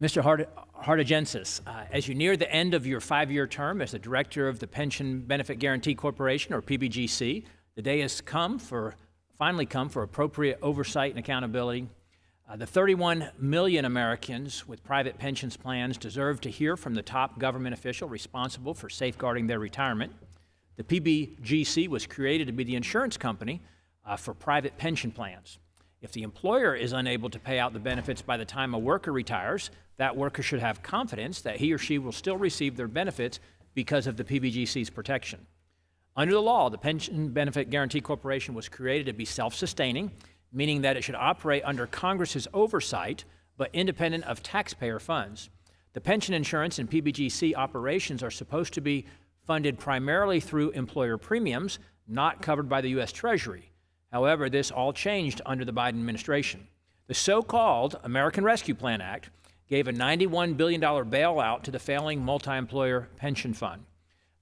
Mr. Hartigensis, as you near the end of your 5-year term as the director of the Pension Benefit Guaranty Corporation, or PBGC, the day has finally come for appropriate oversight and accountability. The 31 million Americans with private pensions plans deserve to hear from the top government official responsible for safeguarding their retirement. The PBGC was created to be the insurance company for private pension plans. If the employer is unable to pay out the benefits by the time a worker retires, that worker should have confidence that he or she will still receive their benefits because of the PBGC's protection. Under the law, the Pension Benefit Guaranty Corporation was created to be self-sustaining, meaning that it should operate under Congress's oversight, but independent of taxpayer funds. The pension insurance and PBGC operations are supposed to be funded primarily through employer premiums, not covered by the U.S. Treasury. However, this all changed under the Biden administration. The so-called American Rescue Plan Act gave a $91 billion bailout to the failing multi-employer pension fund.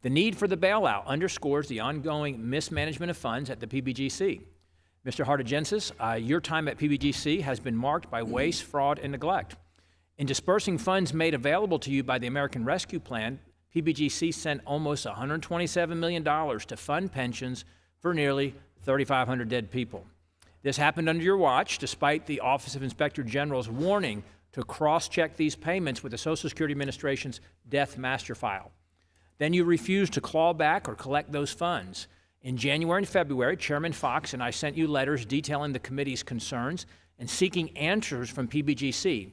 The need for the bailout underscores the ongoing mismanagement of funds at the PBGC. Mr. Hartigensis, your time at PBGC has been marked by waste, fraud, and neglect. In dispersing funds made available to you by the American Rescue Plan, PBGC sent almost $127 million to fund pensions for nearly 3,500 dead people. This happened under your watch, despite the Office of Inspector General's warning to cross-check these payments with the Social Security Administration's death master file. Then you refused to claw back or collect those funds. In January and February, Chairman Fox and I sent you letters detailing the committee's concerns and seeking answers from PBGC.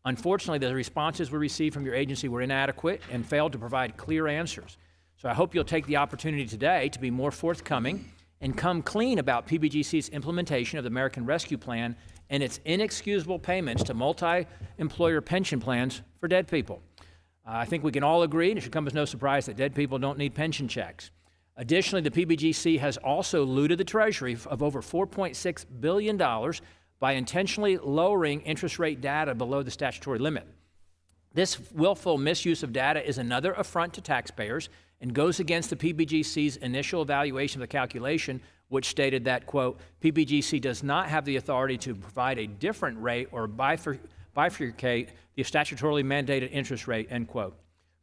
Unfortunately, the responses we received from your agency were inadequate and failed to provide clear answers. So I hope you'll take the opportunity today to be more forthcoming and come clean about PBGC's implementation of the American Rescue Plan and its inexcusable payments to multi-employer pension plans for dead people. I think we can all agree, and it should come as no surprise, that dead people don't need pension checks. Additionally, the PBGC has also looted the Treasury of over $4.6 billion by intentionally lowering interest rate data below the statutory limit. This willful misuse of data is another affront to taxpayers and goes against the PBGC's initial evaluation of the calculation, which stated that, quote, PBGC does not have the authority to provide a different rate or bifurcate the statutorily mandated interest rate, end quote.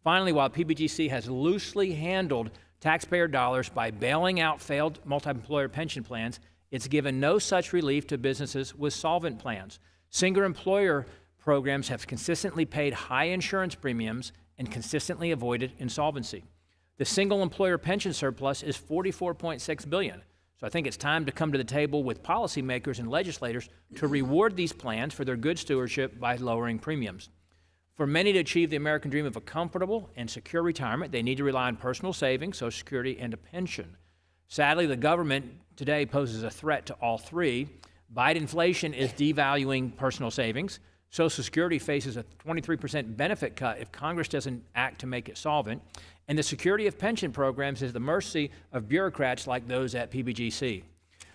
Finally, while PBGC has loosely handled taxpayer dollars by bailing out failed multi-employer pension plans, it's given no such relief to businesses with solvent plans. Single employer programs have consistently paid high insurance premiums and consistently avoided insolvency. The single employer pension surplus is $44.6 billion. So I think it's time to come to the table with policymakers and legislators to reward these plans for their good stewardship by lowering premiums. For many to achieve the American dream of a comfortable and secure retirement, they need to rely on personal savings, Social Security, and a pension. Sadly, the government today poses a threat to all three. Biden inflation is devaluing personal savings. Social Security faces a 23% benefit cut if Congress doesn't act to make it solvent. And the security of pension programs is the mercy of bureaucrats like those at PBGC.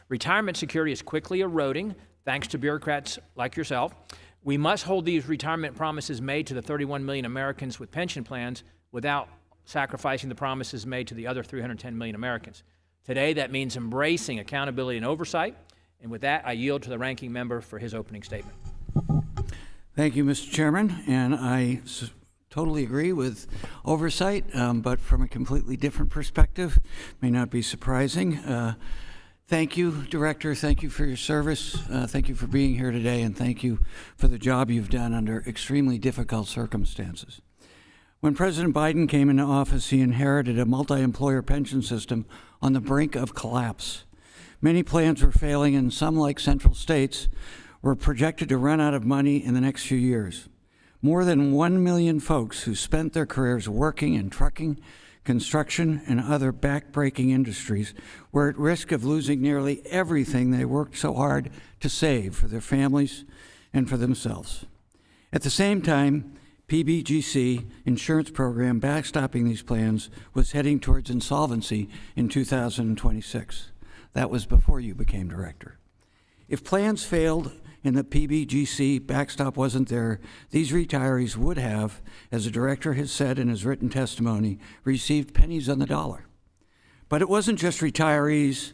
Retirement security is quickly eroding thanks to bureaucrats like yourself. We must hold these retirement promises made to the 31 million Americans with pension plans without sacrificing the promises made to the other 310 million Americans. Today, that means embracing accountability and oversight. And with that, I yield to the ranking member for his opening statement. Thank you, Mr. Chairman. And I totally agree with oversight, but from a completely different perspective. May not be surprising. Thank you, Director. Thank you for your service. Thank you for being here today, and thank you for the job you've done under extremely difficult circumstances. When President Biden came into office, he inherited a multi-employer pension system on the brink of collapse. Many plans were failing, and some, like Central States, were projected to run out of money in the next few years. More than 1 million folks who spent their careers working in trucking, construction, and other back-breaking industries were at risk of losing nearly everything they worked so hard to save for their families and for themselves. At the same time, PBGC insurance program backstopping these plans was heading towards insolvency in 2026. That was before you became director. If plans failed and the PBGC backstop wasn't there, these retirees would have, as the director has said in his written testimony, received pennies on the dollar. But it wasn't just retirees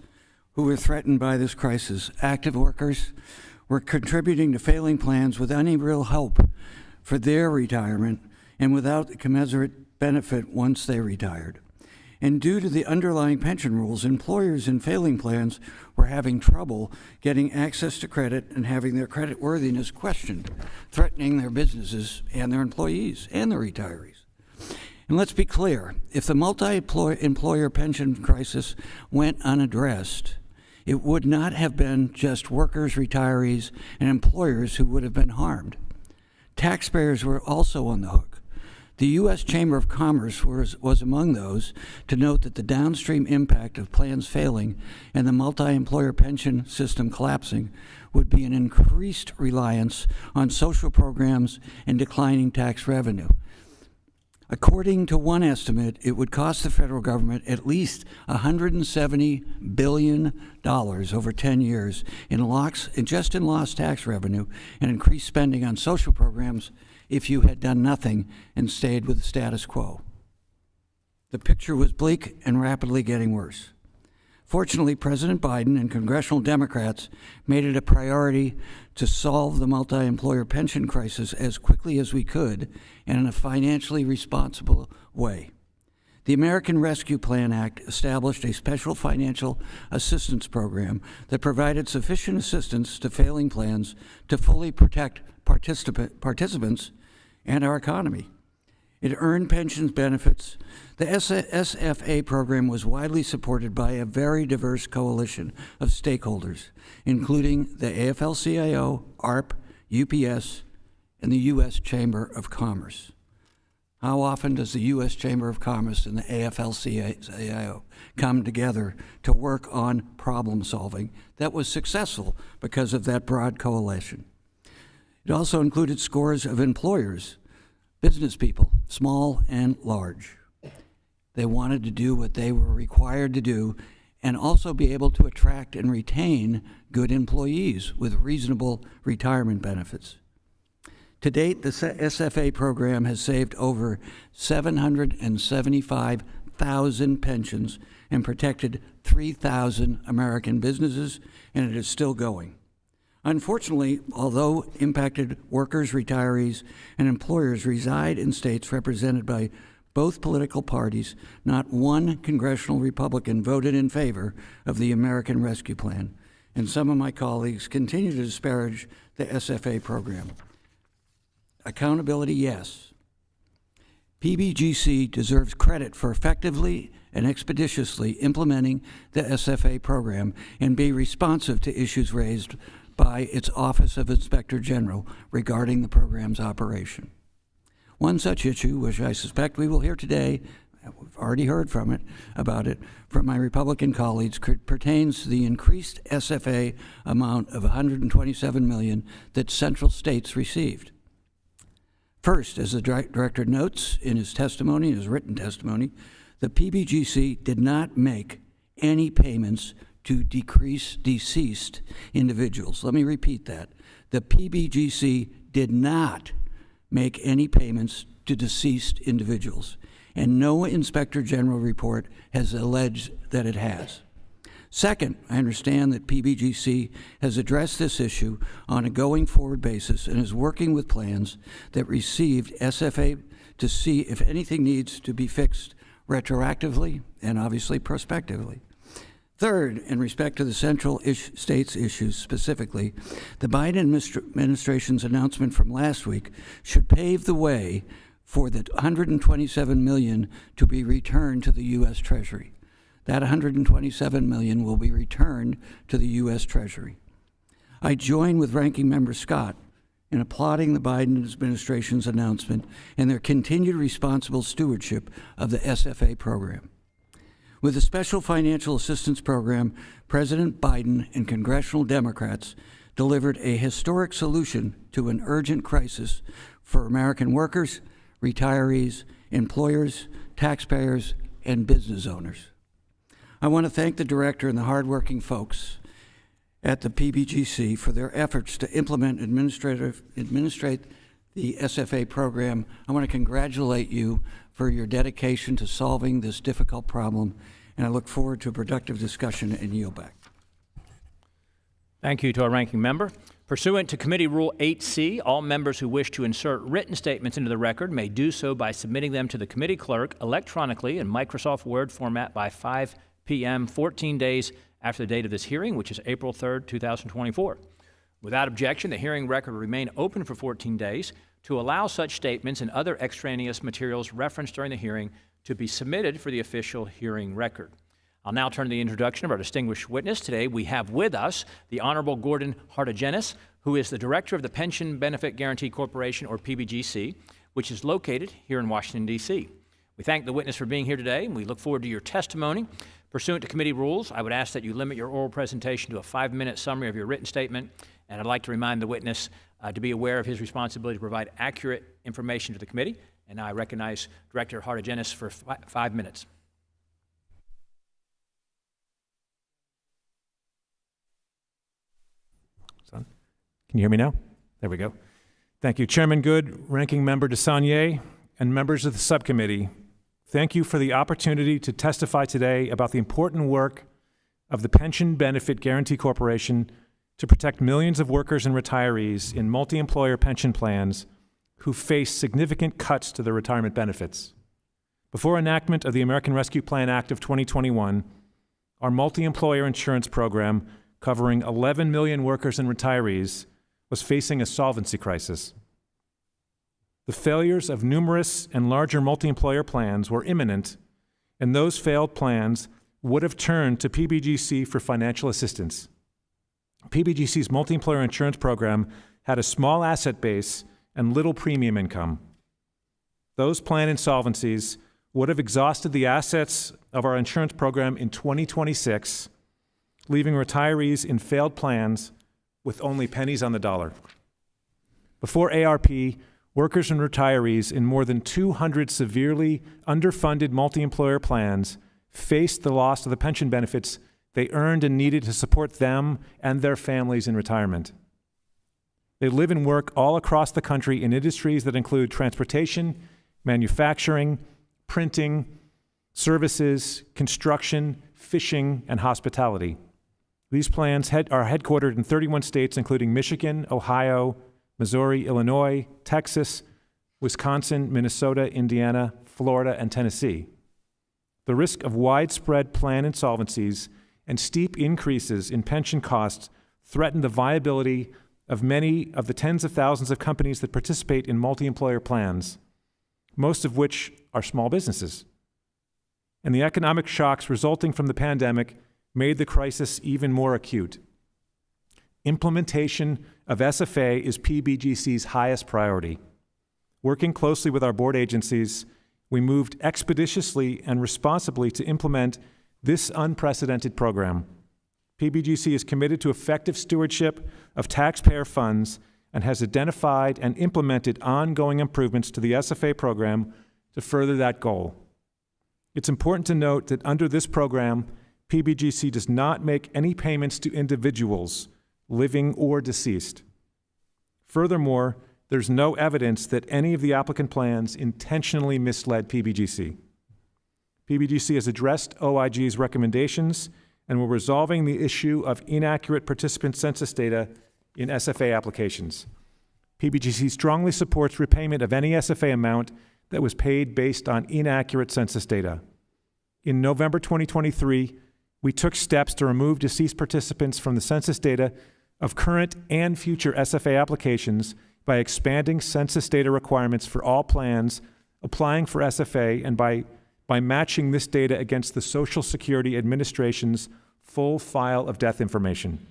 who were threatened by this crisis. Active workers were contributing to failing plans with any real hope for their retirement and without the commensurate benefit once they retired. And due to the underlying pension rules, employers in failing plans were having trouble getting access to credit and having their creditworthiness questioned, threatening their businesses and their employees and their retirees. And let's be clear, if the multi-employer pension crisis went unaddressed, it would not have been just workers, retirees, and employers who would have been harmed. Taxpayers were also on the hook. The U.S. Chamber of Commerce was among those to note that the downstream impact of plans failing and the multi-employer pension system collapsing would be an increased reliance on social programs and declining tax revenue. According to one estimate, it would cost the federal government at least $170 billion over 10 years in lost tax revenue and increased spending on social programs if you had done nothing and stayed with the status quo. The picture was bleak and rapidly getting worse. Fortunately, President Biden and congressional Democrats made it a priority to solve the multi-employer pension crisis as quickly as we could and in a financially responsible way. The American Rescue Plan Act established a special financial assistance program that provided sufficient assistance to failing plans to fully protect participants and our economy. It earned pensions benefits. The SFA program was widely supported by a very diverse coalition of stakeholders, including the AFL-CIO, ARP, UPS, and the U.S. Chamber of Commerce. How often does the U.S. Chamber of Commerce and the AFL-CIO come together to work on problem solving that was successful because of that broad coalition? It also included scores of employers, business people, small and large. They wanted to do what they were required to do and also be able to attract and retain good employees with reasonable retirement benefits. To date, the SFA program has saved over 775,000 pensions and protected 3,000 American businesses, and it is still going. Unfortunately, although impacted workers, retirees, and employers reside in states represented by both political parties, not one congressional Republican voted in favor of the American Rescue Plan, and some of my colleagues continue to disparage the SFA program. Accountability, yes. PBGC deserves credit for effectively and expeditiously implementing the SFA program and be responsive to issues raised by its Office of Inspector General regarding the program's operation. One such issue, which I suspect we will hear today, we've already heard about it from my Republican colleagues, pertains to the increased SFA amount of $127 million that central states received. First, as the director notes in his testimony, his written testimony, the PBGC did not make any payments to deceased individuals. Let me repeat that. The PBGC did not make any payments to deceased individuals, and no Inspector General report has alleged that it has. Second, I understand that PBGC has addressed this issue on a going-forward basis and is working with plans that received SFA to see if anything needs to be fixed retroactively and obviously prospectively. Third, in respect to the central states issues specifically, the Biden administration's announcement from last week should pave the way for the $127 million to be returned to the U.S. Treasury. That $127 million will be returned to the U.S. Treasury. I join with Ranking Member Scott in applauding the Biden administration's announcement and their continued responsible stewardship of the SFA program. With the Special Financial Assistance Program, President Biden and congressional Democrats delivered a historic solution to an urgent crisis for American workers, retirees, employers, taxpayers, and business owners. I want to thank the director and the hardworking folks at the PBGC for their efforts to implement administrate the SFA program. I want to congratulate you for your dedication to solving this difficult problem, and I look forward to a productive discussion and yield back. Thank you to our ranking member. Pursuant to Committee Rule 8C, all members who wish to insert written statements into the record may do so by submitting them to the committee clerk electronically in Microsoft Word format by 5 p.m. 14 days after the date of this hearing, which is April 3rd, 2024. Without objection, the hearing record will remain open for 14 days to allow such statements and other extraneous materials referenced during the hearing to be submitted for the official hearing record. I'll now turn to the introduction of our distinguished witness. Today we have with us the Honorable Gordon Hartogenis, who is the Director of the Pension Benefit Guaranty Corporation, or PBGC, which is located here in Washington, D.C. We thank the witness for being here today, and we look forward to your testimony. Pursuant to committee rules, I would ask that you limit your oral presentation to a 5-minute summary of your written statement, and I'd like to remind the witness to be aware of his responsibility to provide accurate information to the committee. And I recognize Director Hartogenis for 5 minutes. Can you hear me now? There we go. Thank you, Chairman Good, Ranking Member DeSaulnier, and members of the subcommittee. Thank you for the opportunity to testify today about the important work of the Pension Benefit Guaranty Corporation to protect millions of workers and retirees in multi-employer pension plans who face significant cuts to their retirement benefits. Before enactment of the American Rescue Plan Act of 2021, our multi-employer insurance program covering 11 million workers and retirees was facing a solvency crisis. The failures of numerous and larger multi-employer plans were imminent, and those failed plans would have turned to PBGC for financial assistance. PBGC's multi-employer insurance program had a small asset base and little premium income. Those plan insolvencies would have exhausted the assets of our insurance program in 2026, leaving retirees in failed plans with only pennies on the dollar. Before ARP, workers and retirees in more than 200 severely underfunded multi-employer plans faced the loss of the pension benefits they earned and needed to support them and their families in retirement. They live and work all across the country in industries that include transportation, manufacturing, printing, services, construction, fishing, and hospitality. These plans are headquartered in 31 states, including Michigan, Ohio, Missouri, Illinois, Texas, Wisconsin, Minnesota, Indiana, Florida, and Tennessee. The risk of widespread plan insolvencies and steep increases in pension costs threaten the viability of many of the tens of thousands of companies that participate in multi-employer plans, most of which are small businesses. And the economic shocks resulting from the pandemic made the crisis even more acute. Implementation of SFA is PBGC's highest priority. Working closely with our board agencies, we moved expeditiously and responsibly to implement this unprecedented program. PBGC is committed to effective stewardship of taxpayer funds and has identified and implemented ongoing improvements to the SFA program to further that goal. It's important to note that under this program, PBGC does not make any payments to individuals, living or deceased. Furthermore, there's no evidence that any of the applicant plans intentionally misled PBGC. PBGC has addressed OIG's recommendations, and we're resolving the issue of inaccurate participant census data in SFA applications. PBGC strongly supports repayment of any SFA amount that was paid based on inaccurate census data. In November 2023, we took steps to remove deceased participants from the census data of current and future SFA applications by expanding census data requirements for all plans applying for SFA and by matching this data against the Social Security Administration's full file of death information.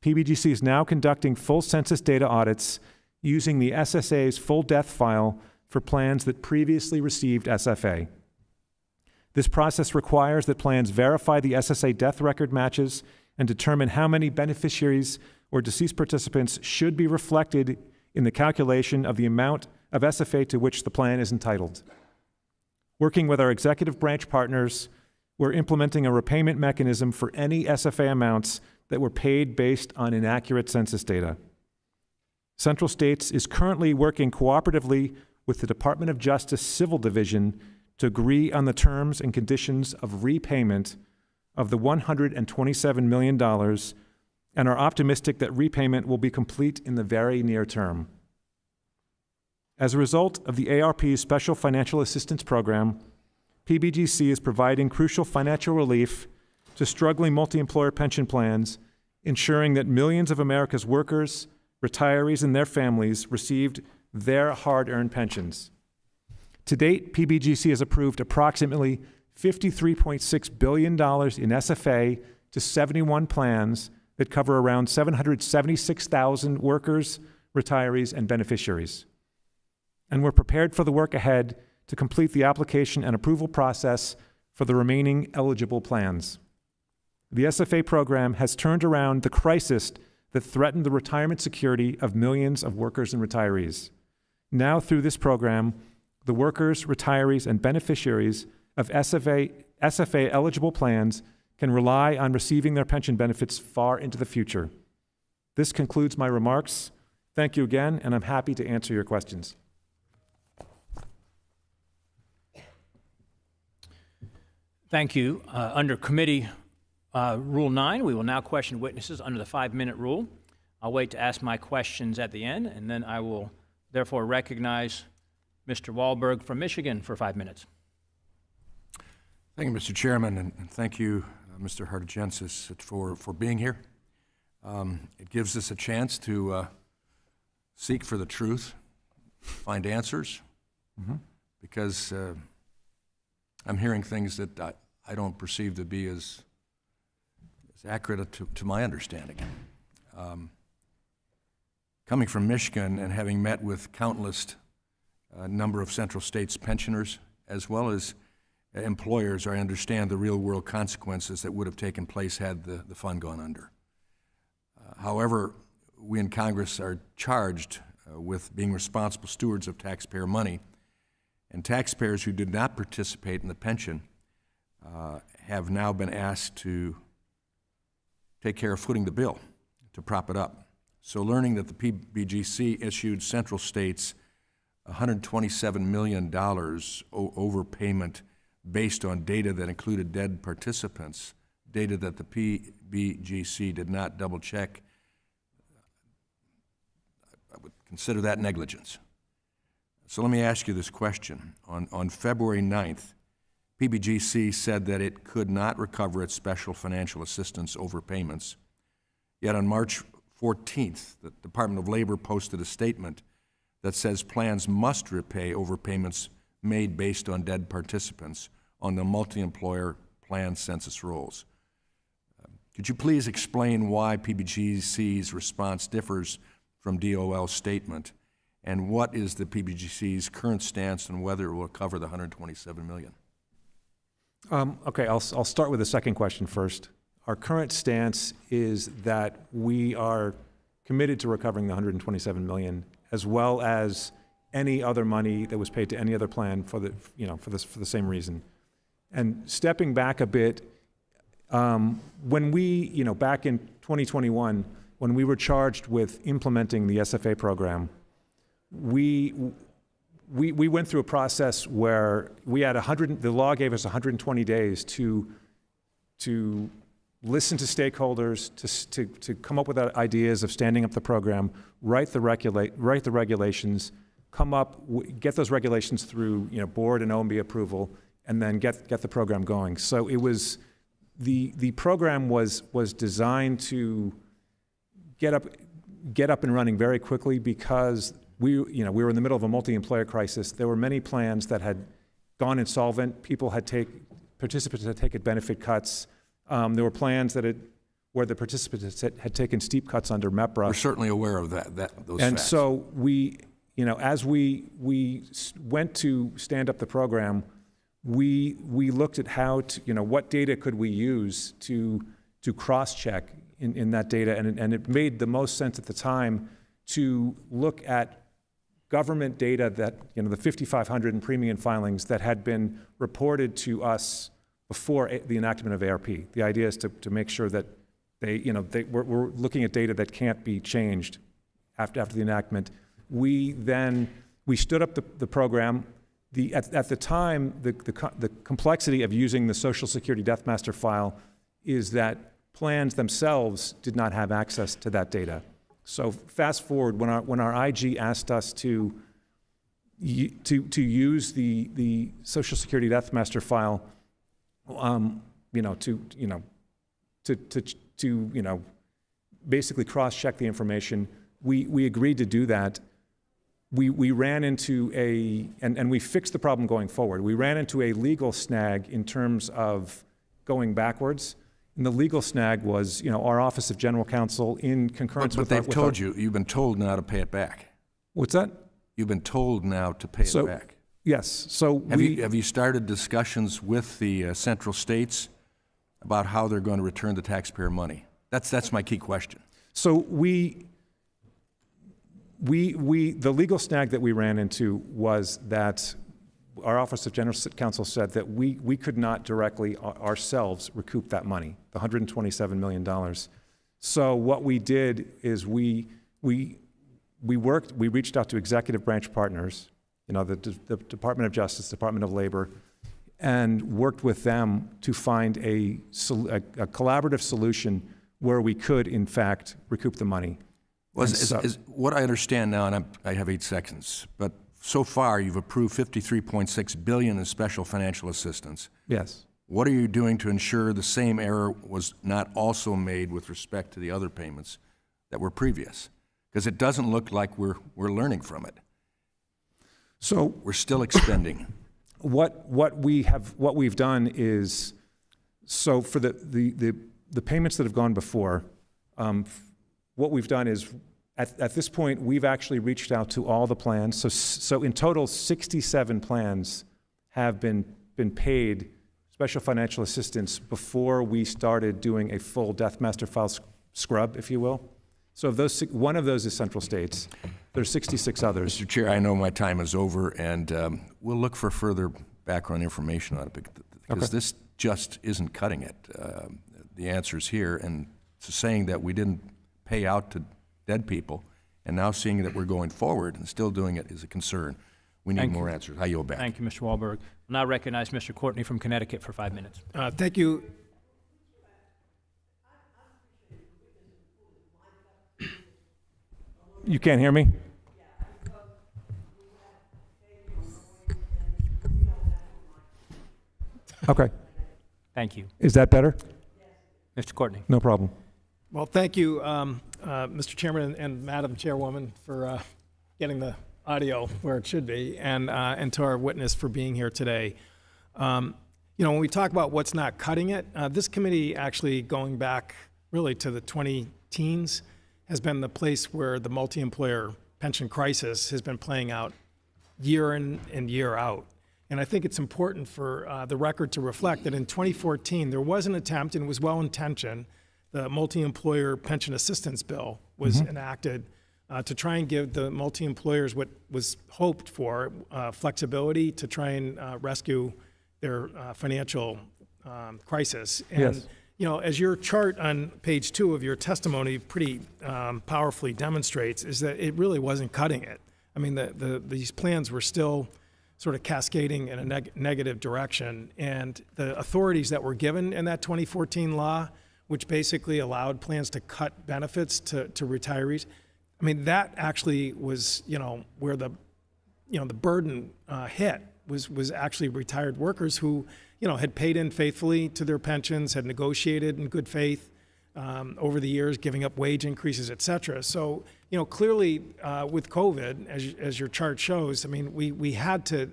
PBGC is now conducting full census data audits using the SSA's full death file for plans that previously received SFA. This process requires that plans verify the SSA death record matches and determine how many beneficiaries or deceased participants should be reflected in the calculation of the amount of SFA to which the plan is entitled. Working with our executive branch partners, we're implementing a repayment mechanism for any SFA amounts that were paid based on inaccurate census data. Central States is currently working cooperatively with the Department of Justice Civil Division to agree on the terms and conditions of repayment of the $127 million and are optimistic that repayment will be complete in the very near term. As a result of the ARP's Special Financial Assistance Program, PBGC is providing crucial financial relief to struggling multi-employer pension plans, ensuring that millions of America's workers, retirees, and their families received their hard-earned pensions. To date, PBGC has approved approximately $53.6 billion in SFA to 71 plans that cover around 776,000 workers, retirees, and beneficiaries. And we're prepared for the work ahead to complete the application and approval process for the remaining eligible plans. The SFA program has turned around the crisis that threatened the retirement security of millions of workers and retirees. Now, through this program, the workers, retirees, and beneficiaries of SFA eligible plans can rely on receiving their pension benefits far into the future. This concludes my remarks. Thank you again, and I'm happy to answer your questions. Thank you. Under committee Rule 9, we will now question witnesses under the 5-minute rule. I'll wait to ask my questions at the end, and then I will therefore recognize Mr. Wahlberg from Michigan for 5 minutes. Thank you, Mr. Chairman, and thank you, Mr. Hardigensis, for being here. It gives us a chance to seek for the truth, find answers, because I'm hearing things that I don't perceive to be as accurate to my understanding. Coming from Michigan and having met with countless number of Central States pensioners, as well as employers, I understand the real-world consequences that would have taken place had the fund gone under. However, we in Congress are charged with being responsible stewards of taxpayer money, and taxpayers who did not participate in the pension have now been asked to take care of footing the bill, to prop it up. So learning that the PBGC issued Central States $127 million overpayment based on data that included dead participants, data that the PBGC did not double check, I would consider that negligence. So let me ask you this question. On February 9th, PBGC said that it could not recover its special financial assistance overpayments. Yet on March 14th, the Department of Labor posted a statement that says plans must repay overpayments made based on dead participants on the multi-employer plan census rolls. Could you please explain why PBGC's response differs from DOL's statement, and what is the PBGC's current stance on whether it will cover the $127 million? Okay, I'll start with the second question first. Our current stance is that we are committed to recovering the $127 million, as well as any other money that was paid to any other plan for the same reason. And stepping back a bit, when we, back in 2021, when we were charged with implementing the SFA program, we went through a process where we had the law gave us 120 days to listen to stakeholders, to come up with ideas of standing up the program, write the regulations, get those regulations through board and OMB approval, and then get the program going. So it was the program was designed to get up and running very quickly because we were in the middle of a multi-employer crisis. There were many plans that had gone insolvent. Participants had taken benefit cuts. There were plans where the participants had taken steep cuts under MEPRA. We're certainly aware of those and facts. So as we went to stand up the program, we looked at how to, what data could we use to cross-check in that data, and it made the most sense at the time to look at government data that, the 5,500 in premium filings that had been reported to us before the enactment of ARP. The idea is to make sure that we're looking at data that can't be changed after the enactment. We stood up the program. At the time, the complexity of using the Social Security Death Master file is that plans themselves did not have access to that data. So fast forward, when our IG asked us to use the Social Security Death Master file, to basically cross-check the information, we agreed to do that. We ran into and we fixed the problem going forward. We ran into a legal snag in terms of going backwards. And the legal snag was, our Office of General Counsel in concurrence with... But they've told you, you've been told now to pay it back. What's that? You've been told now to pay it back. Yes, so Have you started discussions with the central states about how they're going to return the taxpayer money? That's my key question. So the legal snag that we ran into was that our Office of General Counsel said that we could not directly ourselves recoup that money, the $127 million. So what we did is we reached out to executive branch partners, the Department of Justice, Department of Labor, and worked with them to find a collaborative solution where we could, in fact, recoup the money. Well, is what I understand now, and I have 8 seconds, but so far you've approved $53.6 billion in special financial assistance. Yes. What are you doing to ensure the same error was not also made with respect to the other payments that were previous? Because it doesn't look like we're learning from it. So we're still expending. What we've done is, so for the payments that have gone before, what we've done is, at this point, we've actually reached out to all the plans. So in total, 67 plans have been paid special financial assistance before we started doing a full Death Master file scrub, if you will. So of those, one of those is Central States. There's 66 others. Mr. Chair, I know my time is over, and we'll look for further background information on it, because this just isn't cutting it. The answer's here, and saying that we didn't pay out to dead people, and now seeing that we're going forward and still doing it is a concern. We need more answers. I yield back. Thank you, Mr. Wahlberg. I'll now recognize Mr. Courtney from Connecticut for 5 minutes. Thank you. You can't hear me? Okay. Thank you. Is that better? Mr. Courtney. No problem. Well, thank you, Mr. Chairman and Madam Chairwoman, for getting the audio where it should be, and to our witness for being here today. When we talk about what's not cutting it, this committee actually, going back really to the 20-teens, has been the place where the multi-employer pension crisis has been playing out year in and year out. And I think it's important for the record to reflect that in 2014, there was an attempt, and it was well-intentioned. The multi-employer pension assistance bill was enacted to try and give the multi-employers what was hoped for, flexibility to try and rescue their financial crisis. And, yes. As your chart on page 2 of your testimony pretty powerfully demonstrates, is that it really wasn't cutting it. I mean, these plans were still sort of cascading in a negative direction. And the authorities that were given in that 2014 law, which basically allowed plans to cut benefits to retirees, I mean, that actually was, where the burden hit was actually retired workers who, had paid in faithfully to their pensions, had negotiated in good faith over the years, giving up wage increases, et cetera. So, clearly with COVID, as your chart shows, I mean, we had to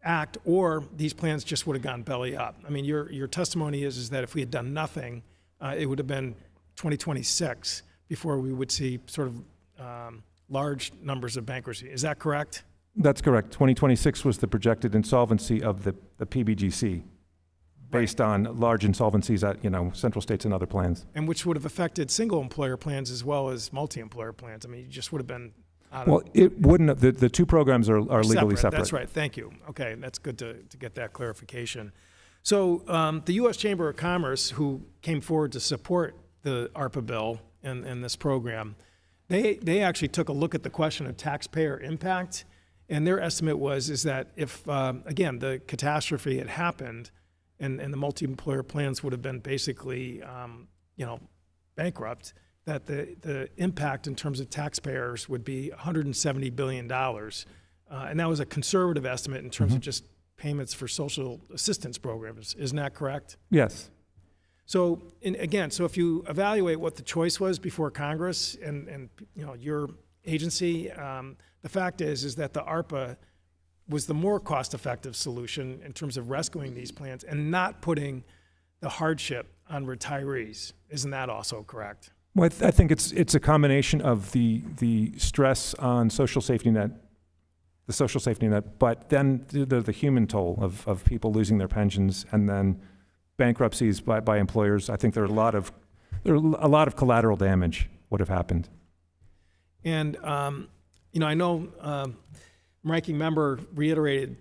act, or these plans just would have gone belly up. I mean, your testimony is that if we had done nothing, it would have been 2026 before we would see sort of large numbers of bankruptcy. Is that correct? That's correct. 2026 was the projected insolvency of the PBGC, based on large insolvencies at Central States and other plans. And which would have affected single employer plans as well as multi-employer plans. I mean, you just would have been out of... Well, it wouldn't have, the two programs are legally separate. That's right. Thank you. Okay, that's good to get that clarification. So the U.S. Chamber of Commerce, who came forward to support the ARPA bill and this program, they actually took a look at the question of taxpayer impact, and their estimate is that if, again, the catastrophe had happened and the multi-employer plans would have been basically, bankrupt, that the impact in terms of taxpayers would be $170 billion. And that was a conservative estimate in terms of just payments for social assistance programs. Isn't that correct? Yes. So, so if you evaluate what the choice was before Congress and your agency, the fact is that the ARPA was the more cost-effective solution in terms of rescuing these plans and not putting the hardship on retirees. Isn't that also correct? Well, I think it's a combination of the stress on social safety net, but then the human toll of people losing their pensions, and then bankruptcies by employers. I think there are a lot of collateral damage would have happened. And I know Ranking Member reiterated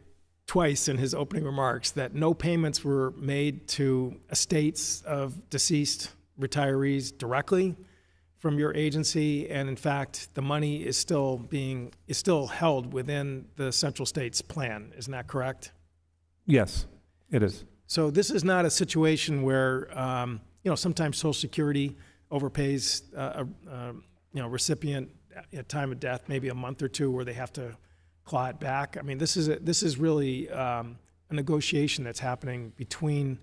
twice in his opening remarks that no payments were made to estates of deceased retirees directly from your agency, and in fact, the money is still held within the Central States plan. Isn't that correct? Yes, it is. So this is not a situation where sometimes Social Security overpays a recipient at time of death, maybe a month or two, where they have to claw it back. I mean, this is really a negotiation that's happening between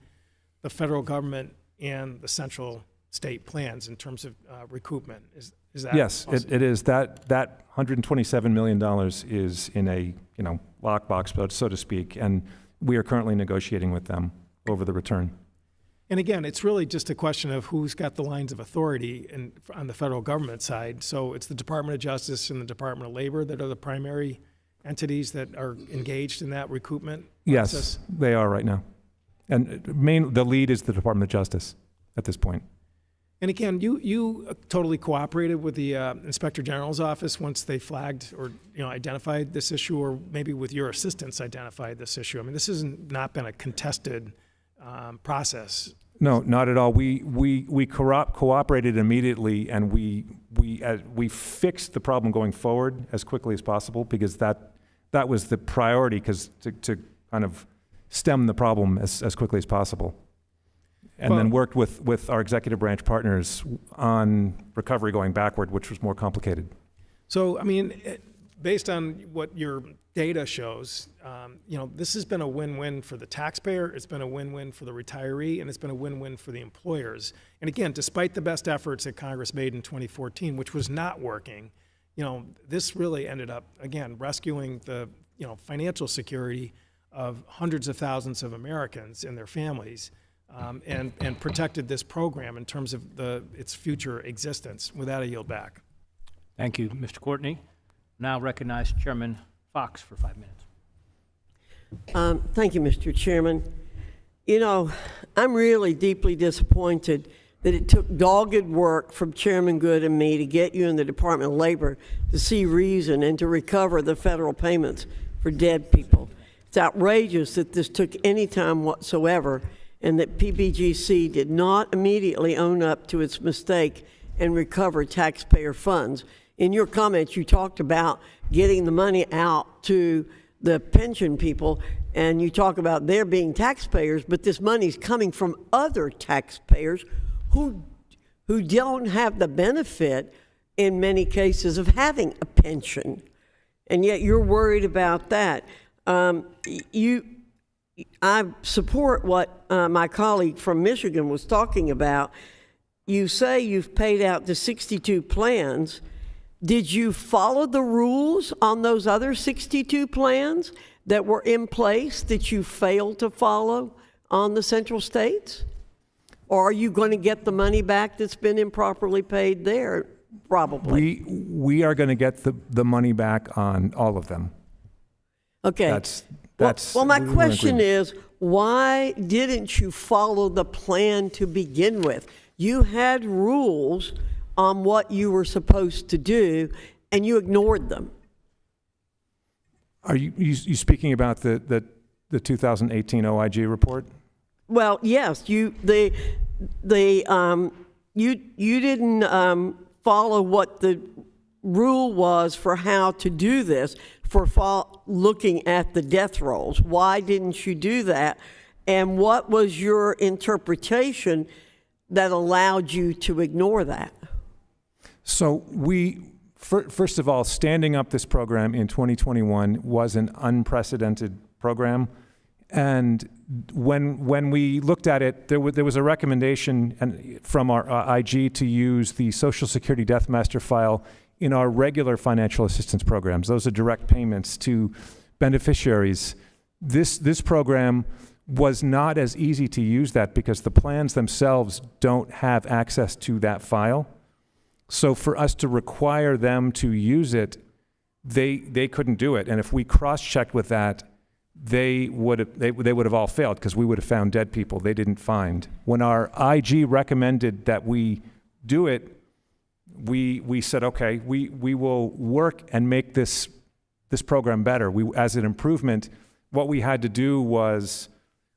the federal government and the central state plans in terms of recoupment. Is that yes? possible? It is. That $127 million is in a lockbox, so to speak, and we are currently negotiating with them over the return. And again, it's really just a question of who's got the lines of authority on the federal government side. So it's the Department of Justice and the Department of Labor that are the primary entities that are engaged in that recoupment process? Yes, they are right now. And the lead is the Department of Justice at this point. And again, you totally cooperated with the Inspector General's office once they flagged or identified this issue, or maybe with your assistance identified this issue. I mean, this has not been a contested process. No, not at all. We cooperated immediately, and we fixed the problem going forward as quickly as possible, because that was the priority, because to kind of stem the problem as quickly as possible. And then worked with our executive branch partners on recovery going backward, which was more complicated. So, I mean, based on what your data shows, this has been a win-win for the taxpayer, it's been a win-win for the retiree, and it's been a win-win for the employers. And again, despite the best efforts that Congress made in 2014, which was not working, this really ended up, again, rescuing the financial security of hundreds of thousands of Americans and their families. And protected this program in terms of its future existence. With that, I yield back. Thank you, Mr. Courtney. Now recognize Chairman Fox for 5 minutes. Thank you, Mr. Chairman. I'm really deeply disappointed that it took dogged work from Chairman Good and me to get you in the Department of Labor to see reason and to recover the federal payments for dead people. It's outrageous that this took any time whatsoever, and that PBGC did not immediately own up to its mistake and recover taxpayer funds. In your comments, you talked about getting the money out to the pension people, and you talk about there being taxpayers, but this money's coming from other taxpayers who don't have the benefit, in many cases, of having a pension. And yet you're worried about that. I support what my colleague from Michigan was talking about. You say you've paid out to 62 plans. Did you follow the rules on those other 62 plans that were in place that you failed to follow on the Central States? Or are you going to get the money back that's been improperly paid there? Probably. We are going to get the money back on all of them. Okay. Well, my question is, why didn't you follow the plan to begin with? You had rules on what you were supposed to do, and you ignored them. Are you speaking about the 2018 OIG report? Well, yes. You didn't follow what the rule was for how to do this, for looking at the death rolls. Why didn't you do that? And what was your interpretation that allowed you to ignore that? So first of all, standing up this program in 2021 was an unprecedented program. And when we looked at it, there was a recommendation from our IG to use the Social Security Death Master file in our regular financial assistance programs. Those are direct payments to beneficiaries. This program was not as easy to use that because the plans themselves don't have access to that file. So for us to require them to use it, they couldn't do it. And if we cross-checked with that, they would have all failed because we would have found dead people they didn't find. When our IG recommended that we do it, we said, okay, we will work and make this program better. As an improvement, what we had to do was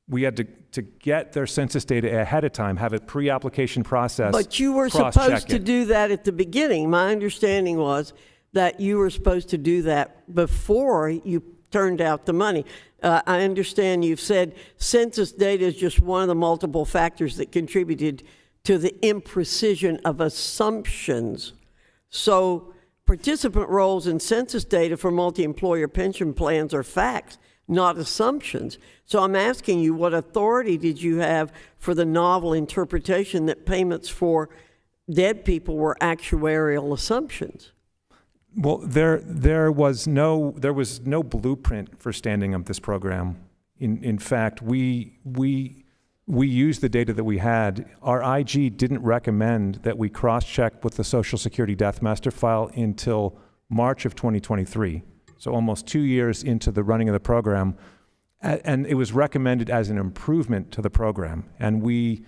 we had to get their census data ahead of time, have a pre-application process. But you were supposed to do that at the beginning. My understanding was that you were supposed to do that before you turned out the money. I understand you've said census data is just one of the multiple factors that contributed to the imprecision of assumptions. So participant roles in census data for multi-employer pension plans are facts, not assumptions. So I'm asking you, what authority did you have for the novel interpretation that payments for dead people were actuarial assumptions? Well, there was no blueprint for standing up this program. In fact, we used the data that we had. Our IG didn't recommend that we cross-check with the Social Security Death Master file until March of 2023. So almost 2 years into the running of the program, and it was recommended as an improvement to the program. And we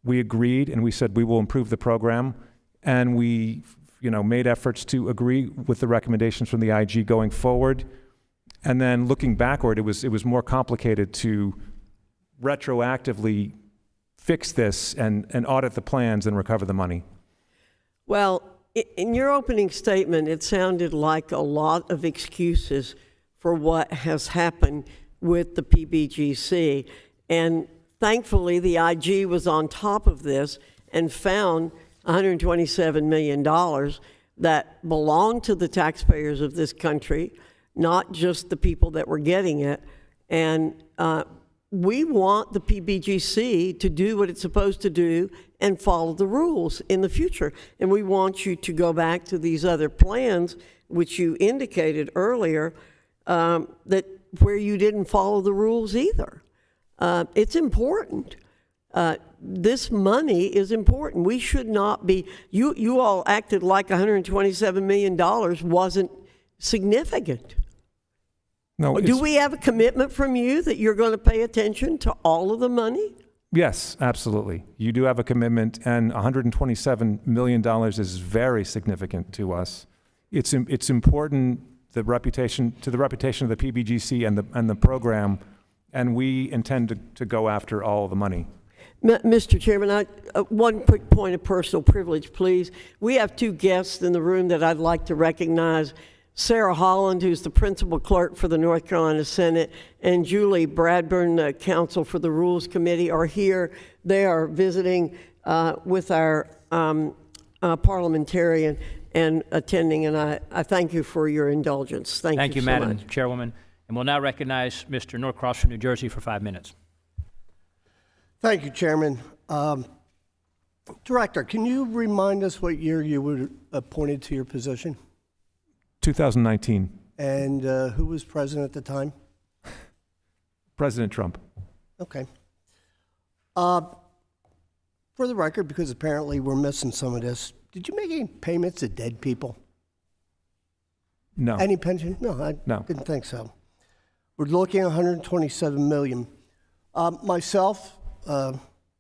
agreed, and we said we will improve the program, and we made efforts to agree with the recommendations from the IG going forward. And then looking backward, it was more complicated to retroactively fix this and audit the plans and recover the money. Well, in your opening statement, it sounded like a lot of excuses for what has happened with the PBGC. And thankfully, the IG was on top of this and found $127 million that belonged to the taxpayers of this country, not just the people that were getting it. And we want the PBGC to do what it's supposed to do and follow the rules in the future. And we want you to go back to these other plans, which you indicated earlier, that where you didn't follow the rules either. It's important. This money is important. We should not be, you all acted like $127 million wasn't significant. No, do we have a commitment from you that you're going to pay attention to all of the money? Yes, absolutely. You do have a commitment, and $127 million is very significant to us. It's important the reputation of the PBGC and the program, and we intend to go after all of the money. Mr. Chairman, one quick point of personal privilege, please. We have two guests in the room that I'd like to recognize. Sarah Holland, who's the principal clerk for the North Carolina Senate, and Julie Bradburn, counsel for the Rules Committee, are here. They are visiting with our parliamentarian and attending, and I thank you for your indulgence. Thank you so Madam much. Chairwoman. And we'll now recognize Mr. Norcross from New Jersey for 5 minutes. Thank you, Chairman. Director, can you remind us what year you were appointed to your position? 2019. And who was president at the time? President Trump. Okay. For the record, because apparently we're missing some of this, did you make any payments to dead people? No. Any pension? No, I didn't think so. We're looking at $127 million. Myself,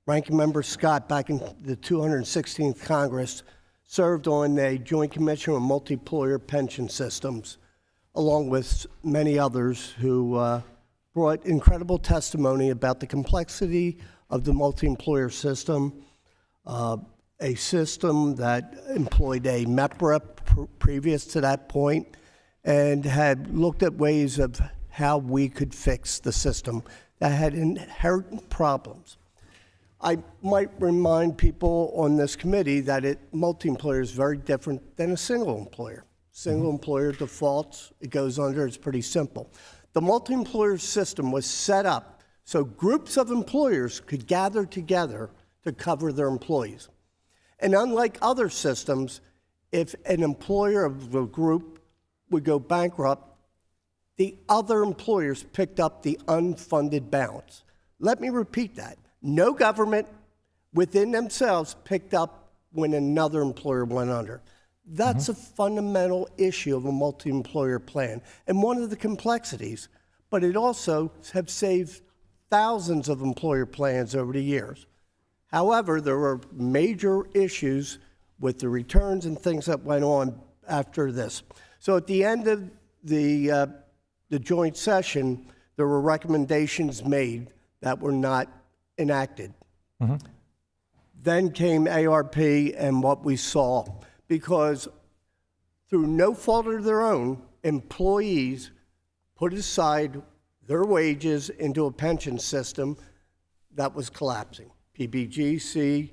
Ranking Member Scott, back in the 216th Congress, served on a Joint Commission on Multi-Employer Pension Systems, along with many others who brought incredible testimony about the complexity of the multi-employer system, a system that employed a MEPRA previous to that point, and had looked at ways of how we could fix the system that had inherent problems. I might remind people on this committee that multi-employer is very different than a single employer. Single employer defaults, it goes under, it's pretty simple. The multi-employer system was set up so groups of employers could gather together to cover their employees. And unlike other systems, if an employer of a group would go bankrupt, the other employers picked up the unfunded balance. Let me repeat that. No government within themselves picked up when another employer went under. That's a fundamental issue of a multi-employer plan and one of the complexities, but it also has saved thousands of employer plans over the years. However, there were major issues with the returns and things that went on after this. So at the end of the joint session, there were recommendations made that were not enacted. Then came ARP and what we saw, because through no fault of their own, employees put aside their wages into a pension system that was collapsing. PBGC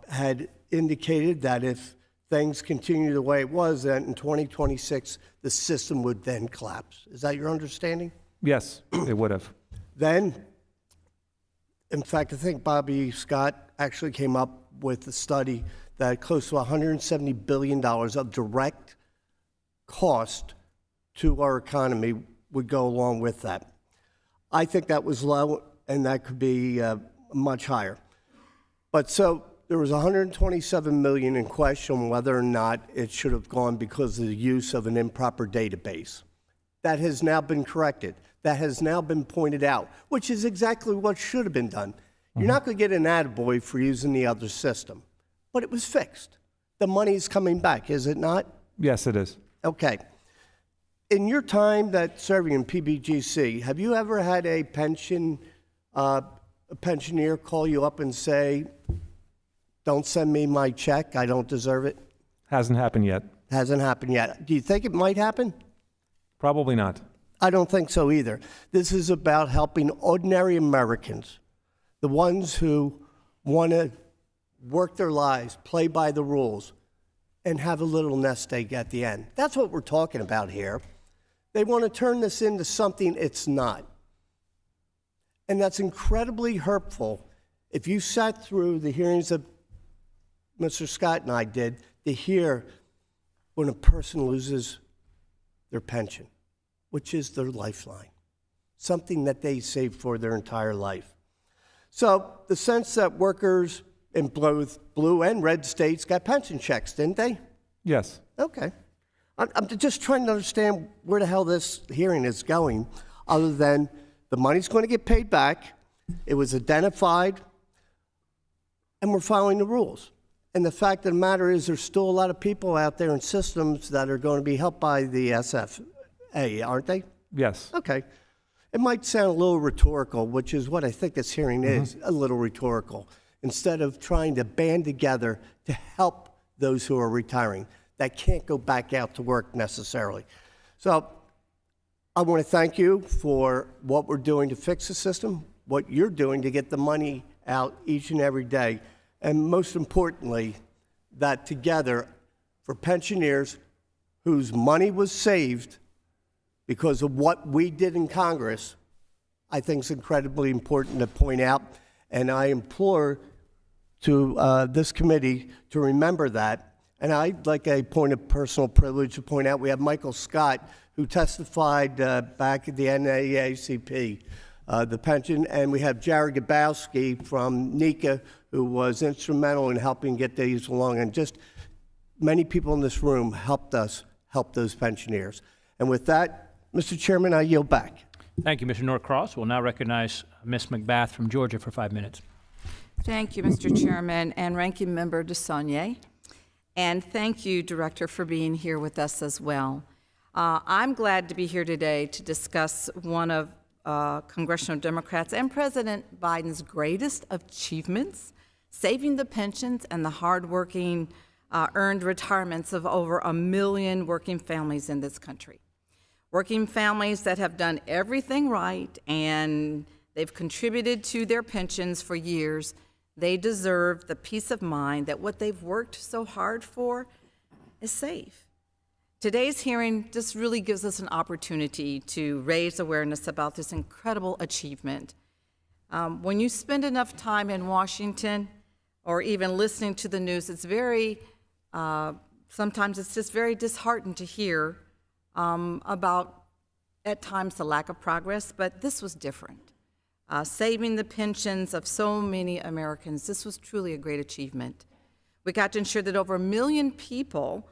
had indicated that if things continue the way it was, then in 2026, the system would then collapse. Is that your understanding? Yes, it would have. Then, in fact, I think Bobby Scott actually came up with a study that close to $170 billion of direct cost to our economy would go along with that. I think that was low, and that could be much higher. But so there was $127 million in question on whether or not it should have gone because of the use of an improper database. That has now been corrected. That has now been pointed out, which is exactly what should have been done. You're not going to get an attaboy for using the other system, but it was fixed. The money's coming back, is it not? Yes, it is. Okay. In your time that serving in PBGC, have you ever had a pensioner call you up and say, "Don't send me my check, I don't deserve it"? Hasn't happened yet. Hasn't happened yet. Do you think it might happen? Probably not. I don't think so either. This is about helping ordinary Americans, the ones who want to work their lives, play by the rules, and have a little nest egg at the end. That's what we're talking about here. They want to turn this into something it's not. And that's incredibly hurtful. If you sat through the hearings that Mr. Scott and I did, to hear when a person loses their pension, which is their lifeline, something that they saved for their entire life. So the sense that workers in both blue and red states got pension checks, didn't they? Yes. Okay. I'm just trying to understand where the hell this hearing is going, other than the money's going to get paid back, it was identified, and we're following the rules. And the fact of the matter is there's still a lot of people out there in systems that are going to be helped by the SFA, aren't they? Yes. Okay. It might sound a little rhetorical, which is what I think this hearing is, a little rhetorical, instead of trying to band together to help those who are retiring that can't go back out to work necessarily. So I want to thank you for what we're doing to fix the system, what you're doing to get the money out each and every day, and most importantly, that together for pensioners whose money was saved because of what we did in Congress, I think is incredibly important to point out. And I implore to this committee to remember that. And I'd like a point of personal privilege to point out we have Michael Scott, who testified back at the NAACP, the pension, and we have Jared Gabowski from NECA, who was instrumental in helping get these along. And just many people in this room helped us help those pensioners. And with that, Mr. Chairman, I yield back. Thank you, Mr. Norcross. We'll now recognize Ms. McBath from Georgia for 5 minutes. Thank you, Mr. Chairman and Ranking Member DeSaulnier. And thank you, Director, for being here with us as well. I'm glad to be here today to discuss one of Congressional Democrats and President Biden's greatest achievements, saving the pensions and the hardworking earned retirements of over 1 million working families in this country. Working families that have done everything right and they've contributed to their pensions for years, They deserve the peace of mind that what they've worked so hard for is safe. Today's hearing just really gives us an opportunity to raise awareness about this incredible achievement. When you spend enough time in Washington or even listening to the news, it's sometimes it's just very disheartening to hear about, at times, the lack of progress, but this was different. Saving the pensions of so many Americans, this was truly a great achievement. We got to ensure that over 1 million people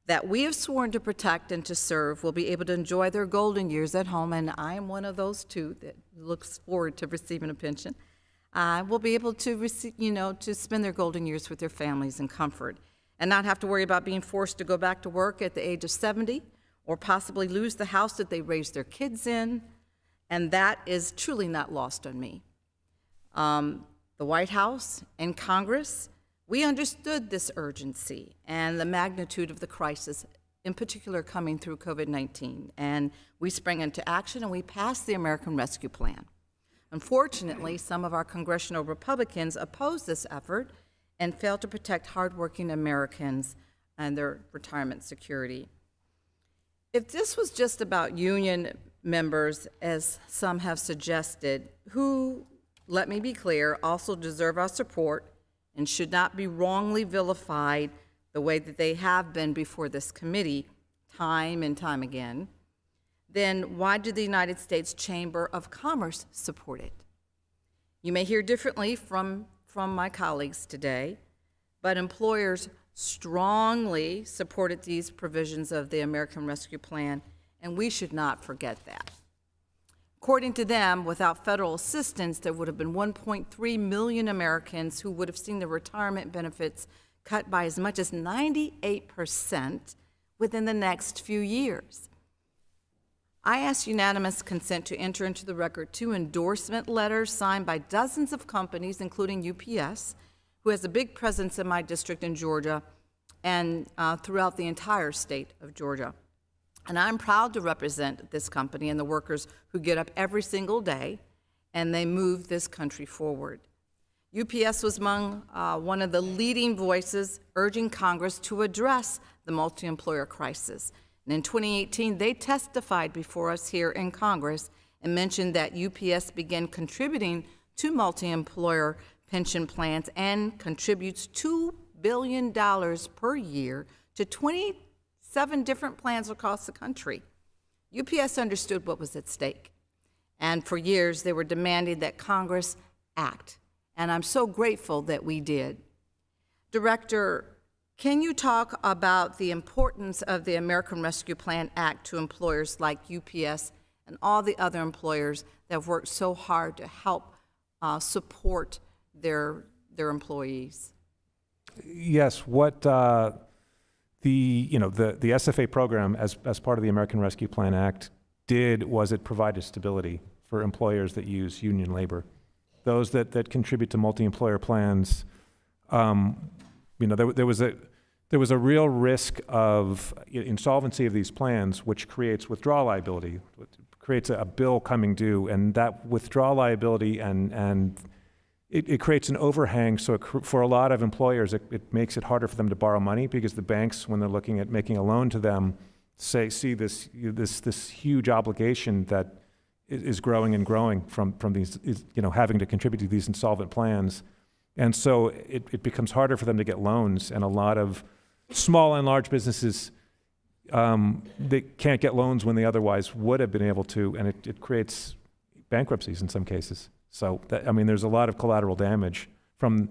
that we have sworn to protect and to serve will be able to enjoy their golden years at home, and I am one of those too that looks forward to receiving a pension. Will be able to receive, to spend their golden years with their families in comfort and not have to worry about being forced to go back to work at the age of 70 or possibly lose the house that they raised their kids in, and that is truly not lost on me. The White House and Congress, we understood this urgency and the magnitude of the crisis, in particular coming through COVID-19, and we sprang into action and we passed the American Rescue Plan. Unfortunately, some of our congressional Republicans opposed this effort and failed to protect hardworking Americans and their retirement security. If this was just about union members, as some have suggested, who, let me be clear, also deserve our support and should not be wrongly vilified the way that they have been before this committee time and time again, then why did the United States Chamber of Commerce support it? You may hear differently from my colleagues today, but employers strongly supported these provisions of the American Rescue Plan, and we should not forget that. According to them, without federal assistance, there would have been 1.3 million Americans who would have seen their retirement benefits cut by as much as 98% within the next few years. I asked unanimous consent to enter into the record 2 endorsement letters signed by dozens of companies, including UPS, who has a big presence in my district in Georgia and throughout the entire state of Georgia. And I'm proud to represent this company and the workers who get up every single day and they move this country forward. UPS was among one of the leading voices urging Congress to address the multi-employer crisis. And in 2018, they testified before us here in Congress and mentioned that UPS began contributing to multi-employer pension plans and contributes $2 billion per year to 27 different plans across the country. UPS understood what was at stake, and for years they were demanding that Congress act, and I'm so grateful that we did. Director, can you talk about the importance of the American Rescue Plan Act to employers like UPS and all the other employers that have worked so hard to help support their employees? Yes, what the SFA program as part of the American Rescue Plan Act did was it provided stability for employers that use union labor. Those that contribute to multi-employer plans, there was a real risk of insolvency of these plans, which creates withdrawal liability, creates a bill coming due, and that withdrawal liability and it creates an overhang. So for a lot of employers, it makes it harder for them to borrow money because the banks, when they're looking at making a loan to them, see this huge obligation that is growing and growing from these, having to contribute to these insolvent plans. And so it becomes harder for them to get loans, and a lot of small and large businesses, they can't get loans when they otherwise would have been able to, and it creates bankruptcies in some cases. So there's a lot of collateral damage from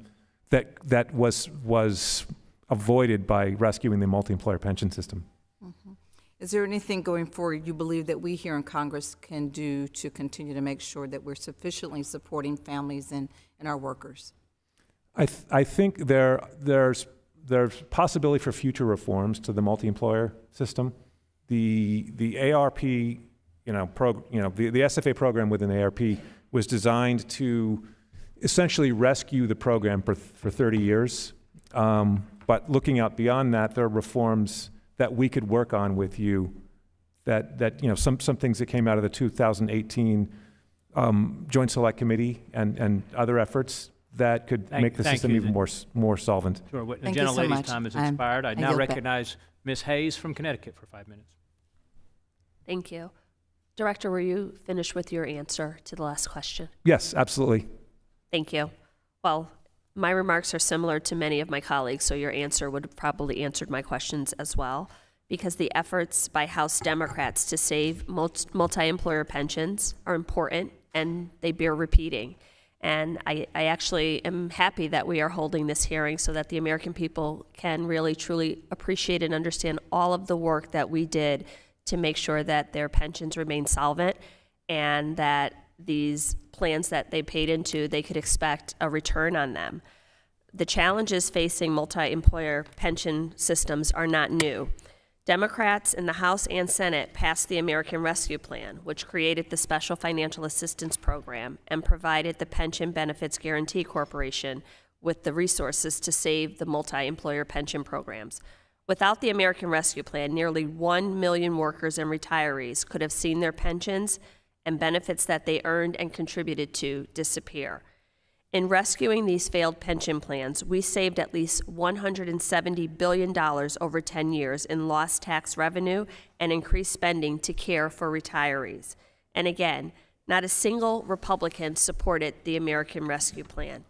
that was avoided by rescuing the multi-employer pension system. Mm-hmm. Is there anything going forward you believe that we here in Congress can do to continue to make sure that we're sufficiently supporting families and our workers? I think there's possibility for future reforms to the multi-employer system. The ARP, the SFA program within ARP was designed to essentially rescue the program for 30 years. But looking out beyond that, there are reforms that we could work on with you that some things that came out of the 2018 Joint Select Committee and other efforts that could make the Thank system you. even more solvent. Sure. The Thank you so gentlelady's much. time has I'm- expired. I I now yield back. recognize Ms. Hayes from Connecticut for 5 minutes. Thank you. Director, were you finished with your answer to the last question? Yes, absolutely. Thank you. Well, my remarks are similar to many of my colleagues, so your answer would have probably answered my questions as well, because the efforts by House Democrats to save multi-employer pensions are important and they bear repeating. And I actually am happy that we are holding this hearing so that the American people can really, truly appreciate and understand all of the work that we did to make sure that their pensions remain solvent and that these plans that they paid into, they could expect a return on them. The challenges facing multi-employer pension systems are not new. Democrats in the House and Senate passed the American Rescue Plan, which created the Special Financial Assistance Program and provided the Pension Benefits Guaranty Corporation with the resources to save the multi-employer pension programs. Without the American Rescue Plan, nearly 1 million workers and retirees could have seen their pensions and benefits that they earned and contributed to disappear. In rescuing these failed pension plans, we saved at least $170 billion over 10 years in lost tax revenue and increased spending to care for retirees. And again, not a single Republican supported the American Rescue Plan.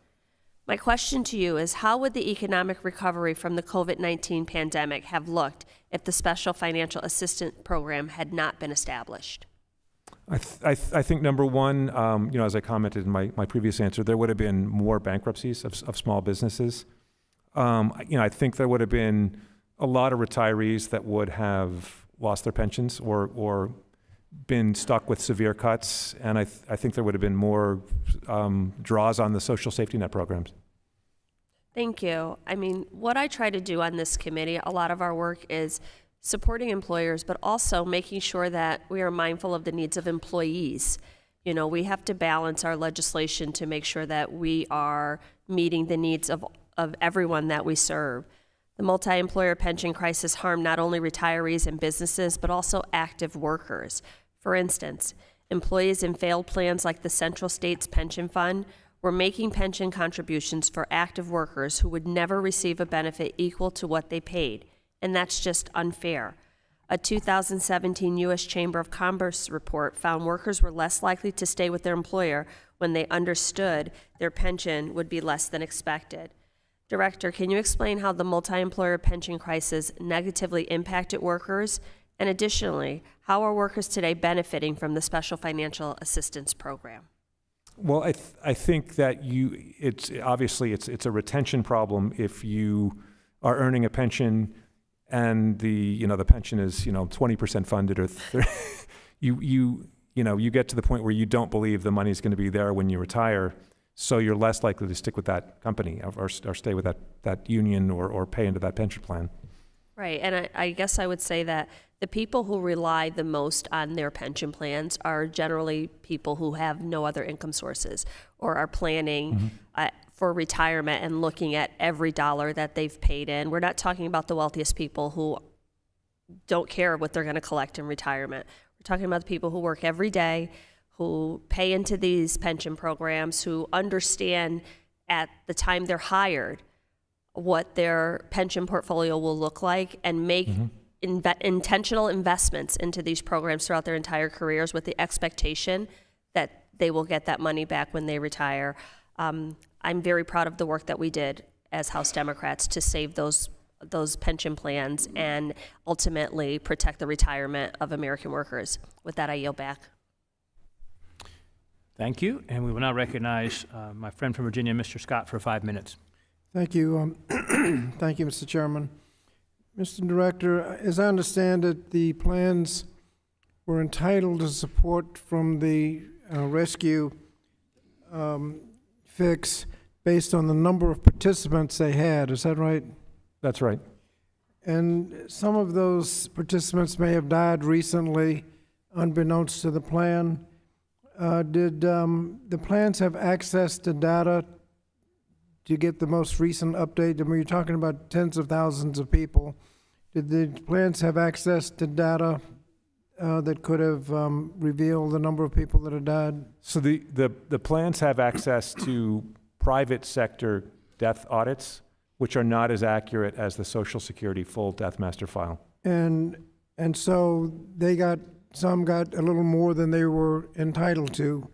My question to you is, how would the economic recovery from the COVID-19 pandemic have looked if the Special Financial Assistance Program had not been established? I think number one, as I commented in my previous answer, there would have been more bankruptcies of small businesses. I think there would have been a lot of retirees that would have lost their pensions or been stuck with severe cuts, and I think there would have been more draws on the social safety net programs. Thank you. I mean, what I try to do on this committee, a lot of our work is supporting employers, but also making sure that we are mindful of the needs of employees. You know, we have to balance our legislation to make sure that we are meeting the needs of everyone that we serve. The multi-employer pension crisis harmed not only retirees and businesses, but also active workers. For instance, employees in failed plans like the Central States Pension Fund were making pension contributions for active workers who would never receive a benefit equal to what they paid. And that's just unfair. A 2017 U.S. Chamber of Commerce report found workers were less likely to stay with their employer when they understood their pension would be less than expected. Director, can you explain how the multi-employer pension crisis negatively impacted workers? And additionally, how are workers today benefiting from the Special Financial Assistance Program? Well, I think that it's a retention problem if you are earning a pension and the pension is 20% funded or you get to the point where you don't believe the money is going to be there when you retire, so you're less likely to stick with that company or stay with that union or pay into that pension plan. Right, and I guess I would say that the people who rely the most on their pension plans are generally people who have no other income sources or are planning for retirement and looking at every dollar that they've paid in. We're not talking about the wealthiest people who don't care what they're going to collect in retirement. We're talking about the people who work every day, who pay into these pension programs, who understand at the time they're hired what their pension portfolio will look like and make intentional investments into these programs throughout their entire careers with the expectation that they will get that money back when they retire. I'm very proud of the work that we did as House Democrats to save those pension plans and ultimately protect the retirement of American workers. With that, I yield back. Thank you. And we will now recognize my friend from Virginia, Mr. Scott, for 5 minutes. Thank you. Thank you, Mr. Chairman. Mr. Director, as I understand it, the plans were entitled to support from the rescue fix based on the number of participants they had. Is that right? That's right. And some of those participants may have died recently, unbeknownst to the plan. Did the plans have access to data to get the most recent update? I mean, you're talking about tens of thousands of people. Did the plans have access to data that could have revealed the number of people that had died? So the plans have access to private sector death audits, which are not as accurate as the Social Security full death master file. And so some got a little more than they were entitled to.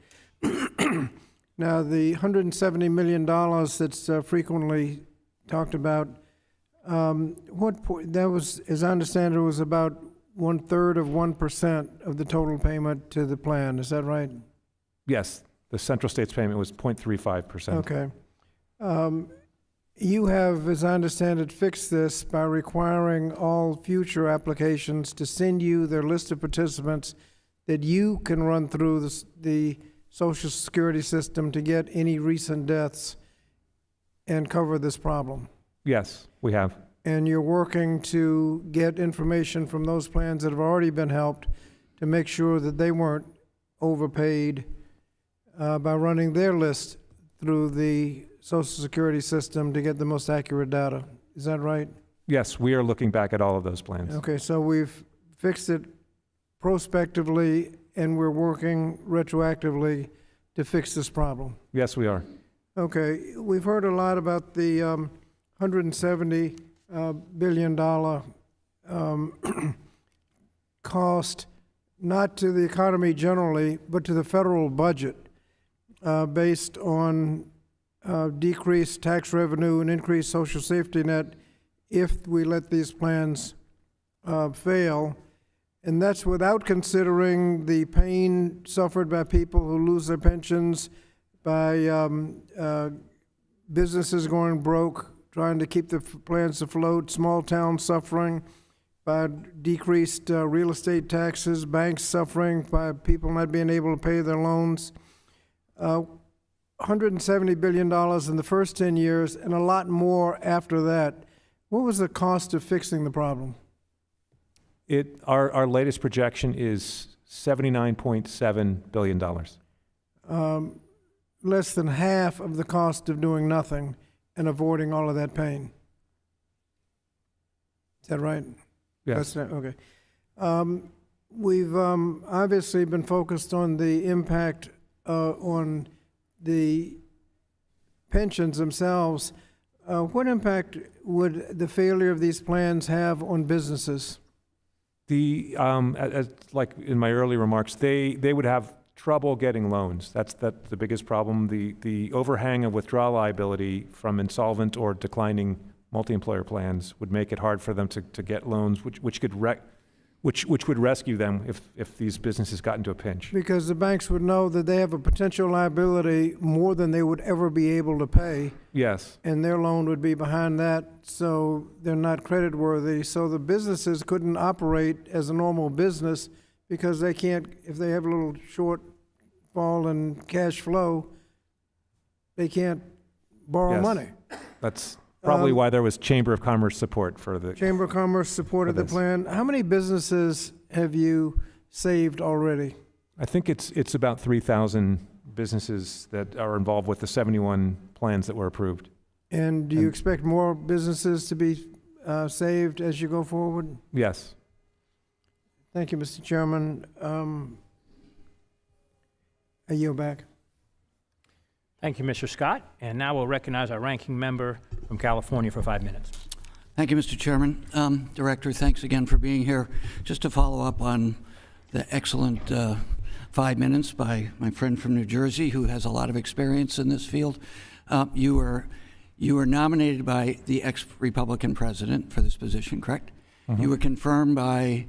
Now, the $170 million that's frequently talked about, that was, as I understand it, was about 1/3 of 1% of the total payment to the plan. Is that right? Yes, the Central States payment was 0.35%. Okay. You have, as I understand it, fixed this by requiring all future applications to send you their list of participants that you can run through the Social Security system to get any recent deaths and cover this problem. Yes, we have. And you're working to get information from those plans that have already been helped to make sure that they weren't overpaid by running their list through the Social Security system to get the most accurate data. Is that right? Yes, we are looking back at all of those plans. Okay, so we've fixed it prospectively and we're working retroactively to fix this problem. Yes, we are. Okay, we've heard a lot about the $170 billion cost, not to the economy generally, but to the federal budget, based on decreased tax revenue and increased social safety net if we let these plans fail. And that's without considering the pain suffered by people who lose their pensions, by businesses going broke, trying to keep the plans afloat, small towns suffering by decreased real estate taxes, banks suffering by people not being able to pay their loans. $170 billion in the first 10 years and a lot more after that. What was the cost of fixing the problem? Our latest projection is $79.7 billion. Less than half of the cost of doing nothing and avoiding all of that pain. Is that right? Yes. Okay. We've obviously been focused on the impact on the pensions themselves. What impact would the failure of these plans have on businesses? Like in my early remarks, they would have trouble getting loans. That's the biggest problem. The overhang of withdrawal liability from insolvent or declining multi-employer plans would make it hard for them to get loans, which would rescue them if these businesses got into a pinch. Because the banks would know that they have a potential liability more than they would ever be able to pay. Yes. And their loan would be behind that, so they're not creditworthy. So the businesses couldn't operate as a normal business because they can't, if they have a little shortfall in cash flow, they can't borrow Yes. money. That's probably why there was Chamber of Commerce support for the... Chamber of Commerce supported the plan. How many businesses have you saved already? I think it's about 3,000 businesses that are involved with the 71 plans that were approved. And do you expect more businesses to be saved as you go forward? Yes. Thank you, Mr. Chairman. I yield back. Thank you, Mr. Scott. And now we'll recognize our ranking member from California for 5 minutes. Thank you, Mr. Chairman. Director, thanks again for being here. Just to follow up on the excellent 5 minutes by my friend from New Jersey who has a lot of experience in this field. You were nominated by the ex-Republican president for this position, correct? Mm-hmm. You were confirmed by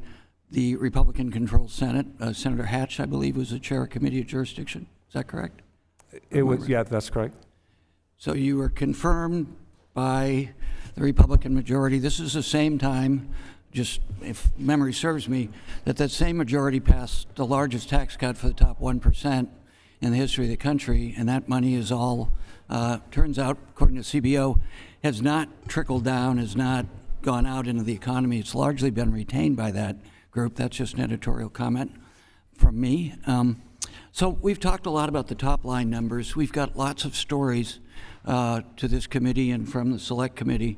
the Republican-controlled Senate. Senator Hatch, I believe, was the chair of Committee of Jurisdiction. Is that correct? It was, yeah, that's correct. So you were confirmed by the Republican majority. This is the same time, just if memory serves me, that same majority passed the largest tax cut for the top 1% in the history of the country, and that money is all, turns out, according to CBO, has not trickled down, has not gone out into the economy. It's largely been retained by that group. That's just an editorial comment from me. So we've talked a lot about the top line numbers. We've got lots of stories to this committee and from the select committee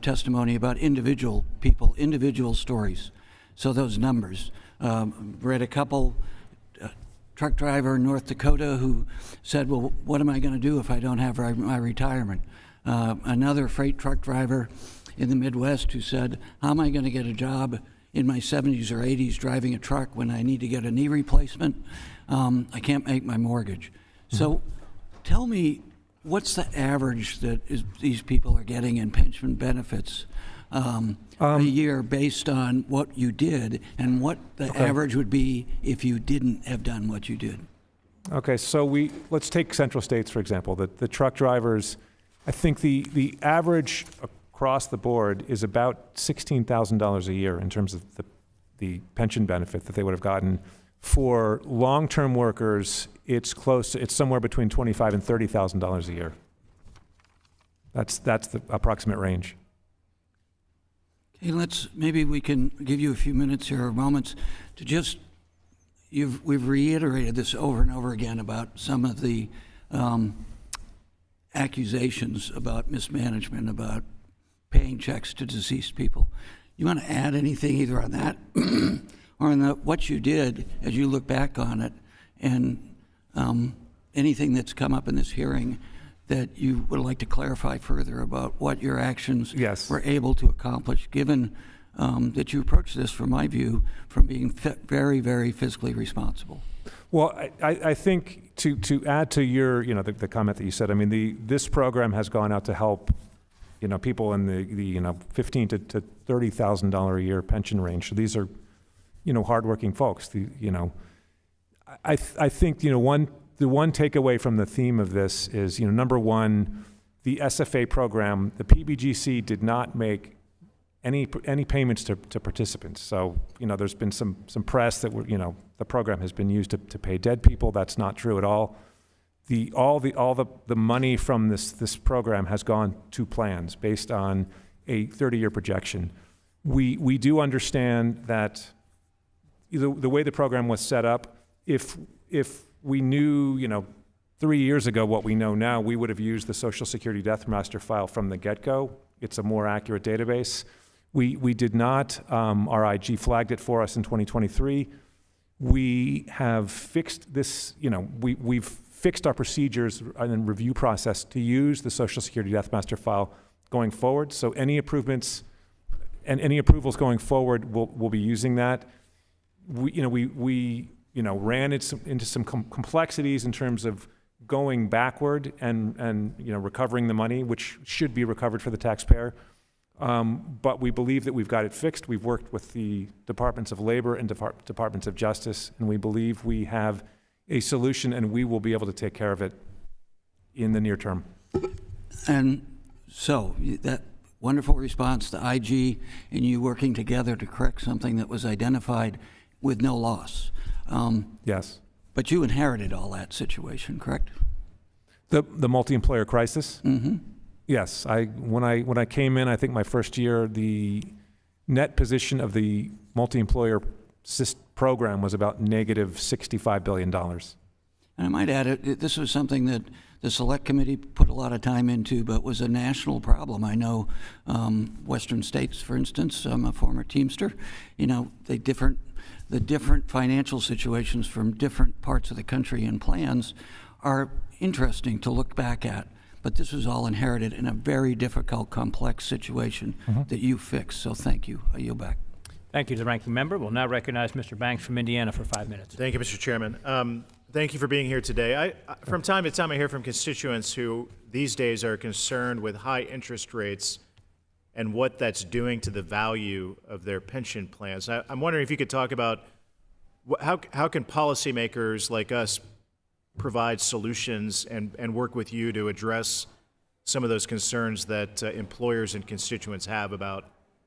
testimony about individual people, individual stories. So those numbers, read a couple, truck driver in North Dakota who said, well, what am I going to do if I don't have my retirement? Another freight truck driver in the Midwest who said, how am I going to get a job in my 70s or 80s driving a truck when I need to get a knee replacement? I can't make my mortgage. So tell me, what's the average that these people are getting in pension benefits a year based on what you did, and what the average would be if you didn't have done what you did? Okay, so let's take Central States, for example. The truck drivers, I think the average across the board is about $16,000 a year in terms of the pension benefit that they would have gotten. For long-term workers, it's somewhere between $25,000 and $30,000 a year. That's the approximate range. Okay, maybe we can give you a few minutes here, or moments, to just, we've reiterated this over and over again about some of the accusations about mismanagement, about paying checks to deceased people. You want to add anything either on that or on what you did as you look back on it, and anything that's come up in this hearing that you would like to clarify further about what your actions were able to accomplish, given that you approached this, from my view, from being very, very fiscally responsible? Well, I think to add to your, the comment that you said, I mean, this program has gone out to help, people in the $15,000 to $30,000 a year pension range. So these are, hardworking folks. I think, the one takeaway from the theme of this is, number one, the SFA program, the PBGC did not make any payments to participants. So, there's been some press that the program has been used to pay dead people. That's not true at all. All the money from this program has gone to plans based on a 30-year projection. We do understand that the way the program was set up, if we knew, 3 years ago what we know now, we would have used the Social Security Death Master file from the get-go. It's a more accurate database. We did not. Our IG flagged it for us in 2023. We have fixed this, we've fixed our procedures and review process to use the Social Security Death Master file going forward. So any improvements and any approvals going forward, we'll be using that. We ran into some complexities in terms of going backward and recovering the money, which should be recovered for the taxpayer. But we believe that we've got it fixed. We've worked with the Departments of Labor and Departments of Justice, and we believe we have a solution, and we will be able to take care of it in the near term. And so that wonderful response to IG and you working together to correct something that was identified with no loss. Yes. But you inherited all that situation, correct? The multi-employer crisis? Mm-hmm. Yes. When I came in, I think my first year, the net position of the multi-employer program was about negative $65 billion. And I might add, this was something that the Select Committee put a lot of time into, but was a national problem. I know Western states, for instance, I'm a former Teamster, the different financial situations from different parts of the country and plans are interesting to look back at. But this was all inherited in a very difficult, complex situation that you fixed. So thank you. I yield back. Thank you to the ranking member. We'll now recognize Mr. Banks from Indiana for 5 minutes. Thank you, Mr. Chairman. Thank you for being here today. From time to time, I hear from constituents who these days are concerned with high interest rates and what that's doing to the value of their pension plans. I'm wondering if you could talk about how can policymakers like us provide solutions and work with you to address some of those concerns that employers and constituents have about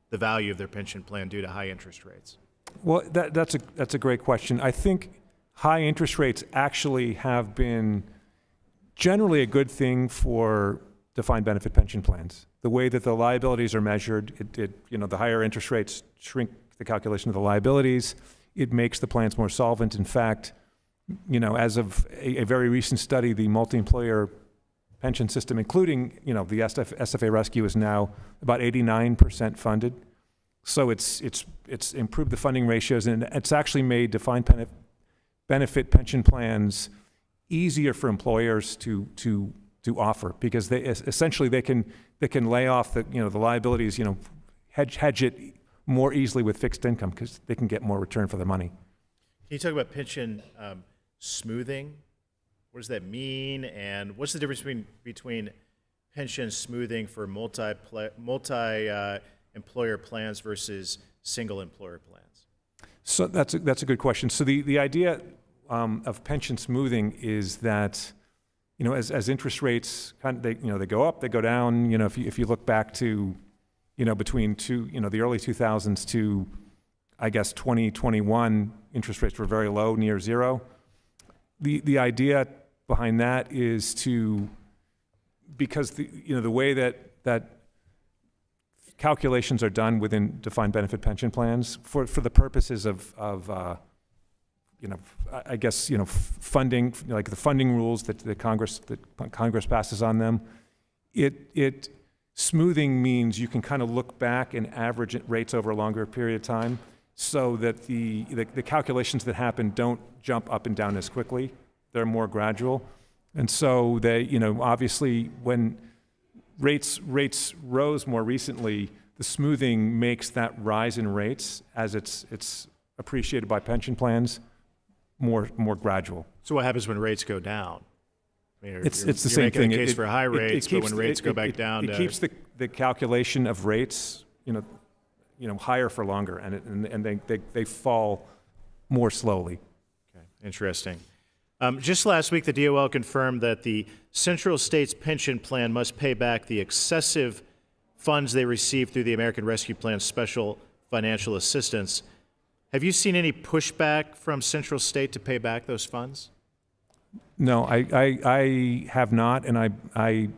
the value of their pension plan due to high interest rates? Well, that's a great question. I think high interest rates actually have been generally a good thing for defined benefit pension plans. The way that the liabilities are measured, the higher interest rates shrink the calculation of the liabilities. It makes the plans more solvent. In fact, as of a very recent study, the multi-employer pension system, including, the SFA rescue, is now about 89% funded. So it's improved the funding ratios, and it's actually made defined benefit pension plans easier for employers to offer, because they essentially they can lay off the the liabilities, hedge it more easily with fixed income because they can get more return for their money. Can you talk about pension smoothing? What does that mean, and what's the difference between pension smoothing for multi-employer plans versus single employer plans? So that's a good question. So the idea of pension smoothing is that as interest rates they go up, they go down. If you look back to between the early 2000s to I guess 2021, interest rates were very low, near zero. The idea behind that is because the way that calculations are done within defined benefit pension plans for the purposes of I guess funding, like the funding rules that Congress passes on them. It smoothing means you can kind of look back and average rates over a longer period of time, so that the calculations that happen don't jump up and down as quickly. They're more gradual. And so they, obviously when rates rose more recently, the smoothing makes that rise in rates as it's appreciated by pension plans more gradual. So what happens when rates go down? I mean, It's the you're same making thing. a case for high rates, but when rates go back down, it keeps the calculation of rates, higher for longer, and they fall more slowly. Okay, interesting. Just last week, the DOL confirmed that the Central States Pension Plan must pay back the excessive funds they received through the American Rescue Plan Special Financial Assistance. Have you seen any pushback from Central State to pay back those funds? No, I have not, and I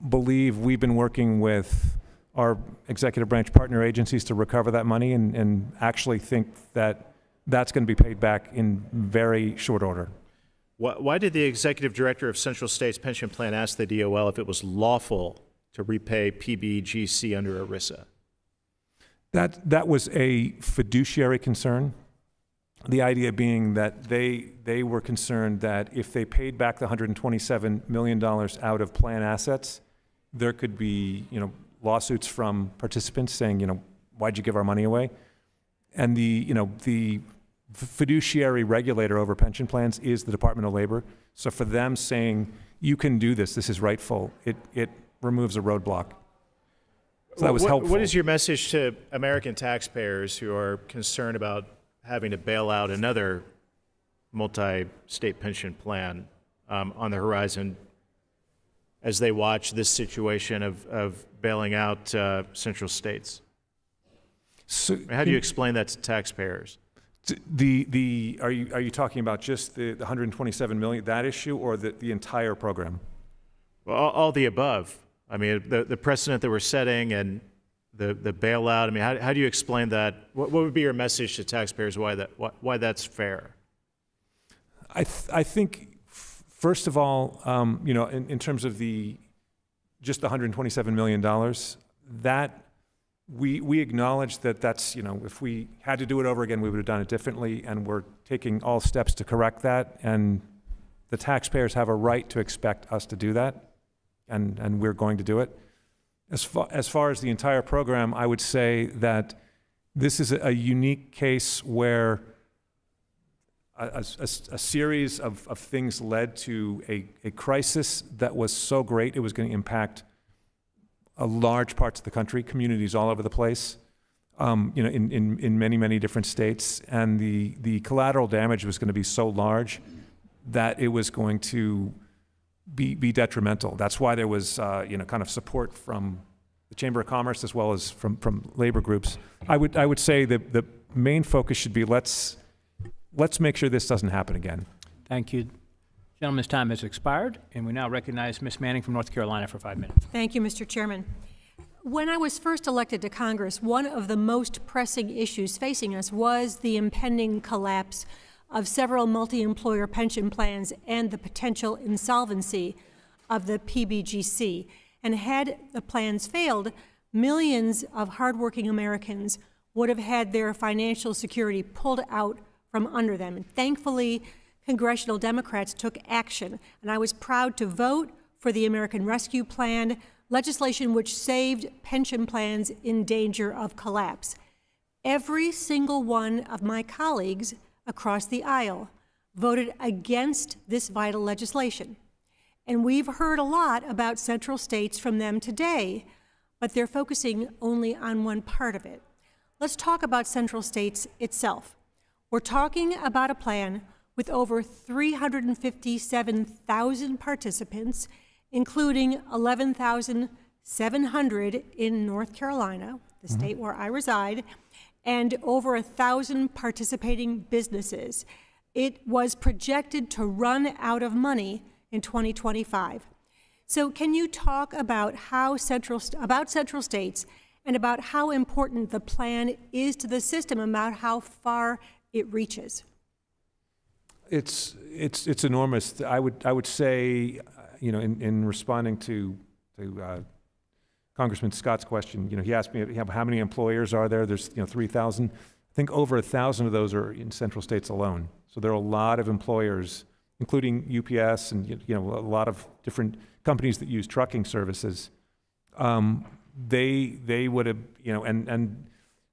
believe we've been working with our executive branch partner agencies to recover that money, and actually think that that's going to be paid back in very short order. Why did the executive director of Central States Pension Plan ask the DOL if it was lawful to repay PBGC under ERISA? That was a fiduciary concern. The idea being that they were concerned that if they paid back the $127 million out of plan assets, there could be lawsuits from participants saying why'd you give our money away? And the fiduciary regulator over pension plans is the Department of Labor. So for them saying you can do this is rightful, it removes a roadblock. So that was helpful. What is your message to American taxpayers who are concerned about having to bail out another multi-state pension plan on the horizon as they watch this situation of bailing out Central States? So how do you explain that to taxpayers? Are you talking about just the $127 million, that issue, or the entire program? Well, all the above. I mean, the precedent that we're setting and the bailout. I mean, how do you explain that? What would be your message to taxpayers why that's fair? I think first of all, in terms of just the $127 million, that we acknowledge that's if we had to do it over again, we would have done it differently, and we're taking all steps to correct that, and the taxpayers have a right to expect us to do that, and we're going to do it. As far as the entire program, I would say that this is a unique case where a series of things led to a crisis that was so great it was going to impact large parts of the country, communities all over the place, in many different states, and the collateral damage was going to be so large that it was going to be detrimental. That's why there was kind of support from the Chamber of Commerce as well as from labor groups. I would say that the main focus should be let's make sure this doesn't happen again. Thank you. Gentleman's time has expired, and we now recognize Ms. Manning from North Carolina for 5 minutes. Thank you, Mr. Chairman. When I was first elected to Congress, one of the most pressing issues facing us was the impending collapse of several multi-employer pension plans and the potential insolvency of the PBGC. And had the plans failed, millions of hardworking Americans would have had their financial security pulled out from under them. And thankfully, congressional Democrats took action, and I was proud to vote for the American Rescue Plan, legislation which saved pension plans in danger of collapse. Every single one of my colleagues across the aisle voted against this vital legislation. And we've heard a lot about central states from them today, but they're focusing only on one part of it. Let's talk about central states itself. We're talking about a plan with over 357,000 participants, including 11,700 in North Carolina, the state where I reside, and over 1,000 participating businesses. It was projected to run out of money in 2025. So can you talk about how central states and about how important the plan is to the system, about how far it reaches? It's enormous. I would say, in responding to Congressman Scott's question, he asked me how many employers are there. There's 3,000. I think over 1,000 of those are in central states alone. So there are a lot of employers, including UPS and a lot of different companies that use trucking services. They would have, and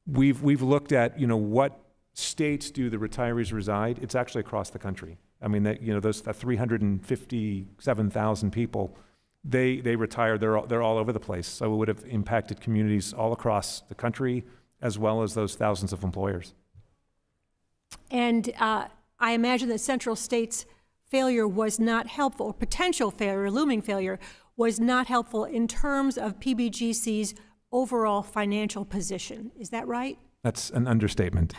we've looked at what states do the retirees reside. It's actually across the country. I mean, those 357,000 people, they retire. They're all over the place. So it would have impacted communities all across the country, as well as those thousands of employers. And I imagine that central states' failure was not helpful, or potential failure, looming failure, was not helpful in terms of PBGC's overall financial position. Is that right? That's an understatement.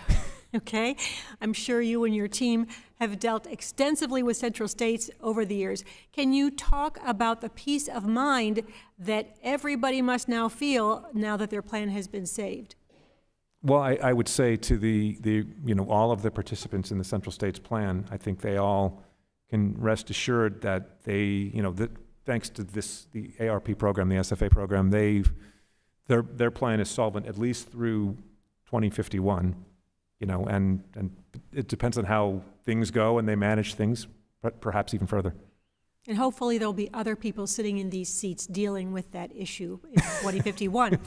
Okay. I'm sure you and your team have dealt extensively with central states over the years. Can you talk about the peace of mind that everybody must now feel now that their plan has been saved? Well, I would say to all of the participants in the Central States Plan, I think they all can rest assured that they, thanks to the ARP program, the SFA program, their plan is solvent at least through 2051. And it depends on how things go and they manage things, but perhaps even further. And hopefully there'll be other people sitting in these seats dealing with that issue in 2051.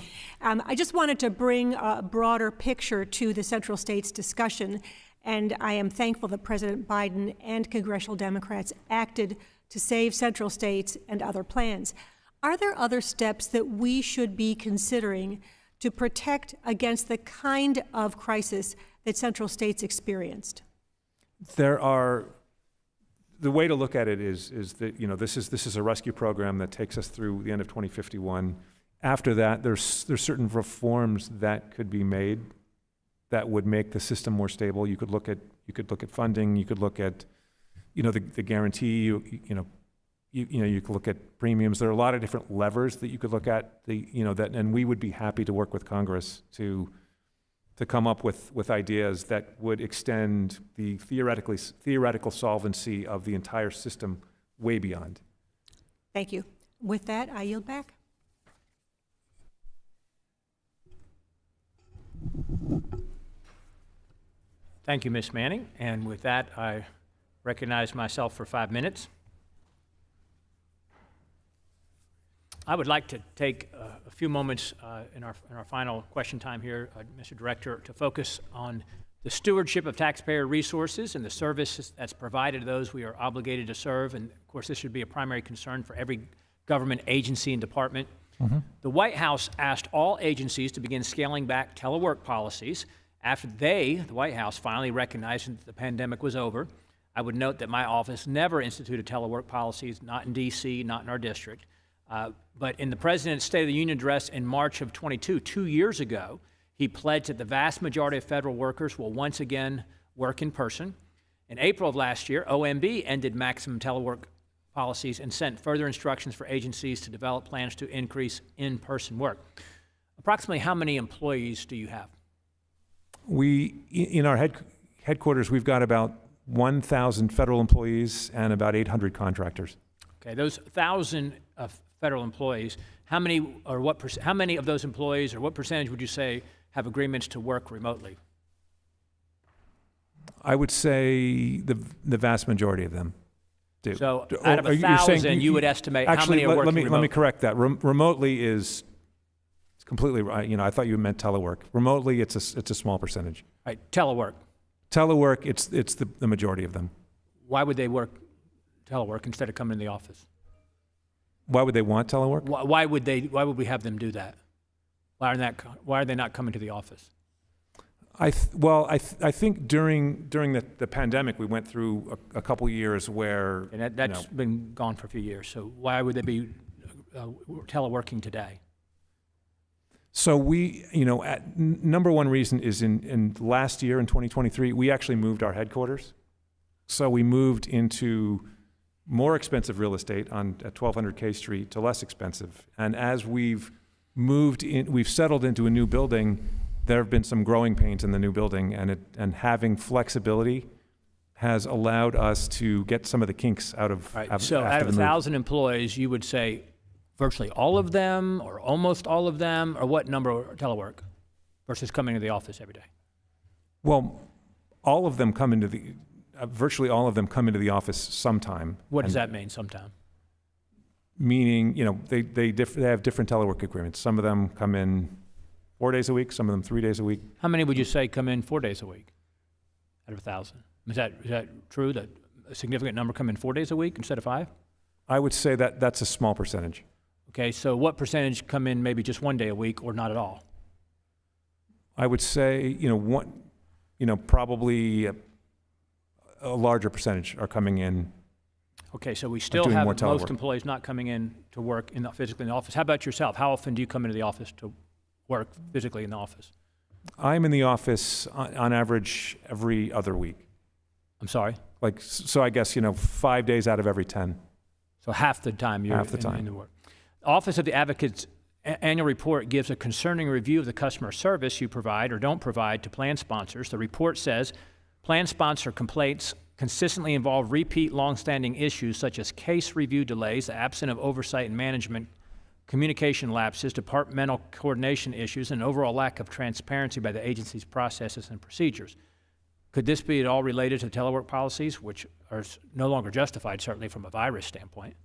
I just wanted to bring a broader picture to the central states discussion, and I am thankful that President Biden and congressional Democrats acted to save central states and other plans. Are there other steps that we should be considering to protect against the kind of crisis that central states experienced? The way to look at it is that this is a rescue program that takes us through the end of 2051. After that, there's certain reforms that could be made that would make the system more stable. You could look at funding. You could look at the guarantee. You could look at premiums. There are a lot of different levers that you could look at. And we would be happy to work with Congress to come up with ideas that would extend the theoretical solvency of the entire system way beyond. Thank you. With that, I yield back. Thank you, Ms. Manning. And with that, I recognize myself for 5 minutes. I would like to take a few moments in our final question time here, Mr. Director, to focus on the stewardship of taxpayer resources and the services that's provided to those we are obligated to serve. And of course, this should be a primary concern for every government agency and department. The White House asked all agencies to begin scaling back telework policies after the White House, finally recognized that the pandemic was over. I would note that my office never instituted telework policies, not in D.C., not in our district. But in the President's State of the Union address in March of 22, 2 years ago, he pledged that the vast majority of federal workers will once again work in person. In April of last year, OMB ended maximum telework policies and sent further instructions for agencies to develop plans to increase in-person work. Approximately how many employees do you have? In our headquarters, we've got about 1,000 federal employees and about 800 contractors. Okay, those 1,000 federal employees, how many of those employees, or what percentage would you say have agreements to work remotely? I would say the vast majority of them do. So Do- out of are you- you're saying 1,000, you would estimate how Actually, many are working let me remotely? correct that. Remotely is it's completely right. I thought you meant telework. Remotely, it's a small percentage. All right, telework. Telework, it's the majority of them. Why would they work telework instead of coming to the office? Why would they want telework? Why would we have them do that? Why are they not coming to the office? I think during the pandemic, we went through a couple years where And that's been gone for a few years. So why would they be teleworking today? So number one reason is in last year in 2023, we actually moved our headquarters. So we moved into more expensive real estate at 1200 K Street to less expensive. And as we've settled into a new building, there have been some growing pains in the new building, and having flexibility has allowed us to get some of the kinks out of Right. after So out of the move. 1,000 employees, you would say virtually all of them or almost all of them, or what number are telework versus coming to the office every day? Well, all of them come into the virtually all of them come into the office sometime. What does that mean sometime? Meaning, they have different telework agreements. Some of them come in 4 days a week, some of them 3 days a week. How many would you say come in 4 days a week out of 1,000? Is that true, that a significant number come in 4 days a week instead of 5? I would say that's a small percentage. Okay, so what percentage come in maybe just 1 day a week or not at all? I would say, probably a larger percentage are coming in. Okay, so we still doing have more most telework. employees not coming in to work physically in the office. How about yourself? How often do you come into the office to work physically in the office? I'm in the office on average every other week. I'm sorry? So I guess, 5 days out of every 10. So half the time you're Half the time. in the work. Office of the Advocate's annual report gives a concerning review of the customer service you provide or don't provide to plan sponsors. The report says plan sponsor complaints consistently involve repeat long-standing issues such as case review delays, the absence of oversight and management, communication lapses, departmental coordination issues, and overall lack of transparency by the agency's processes and procedures. Could this be at all related to telework policies, which are no longer justified, certainly from a virus standpoint?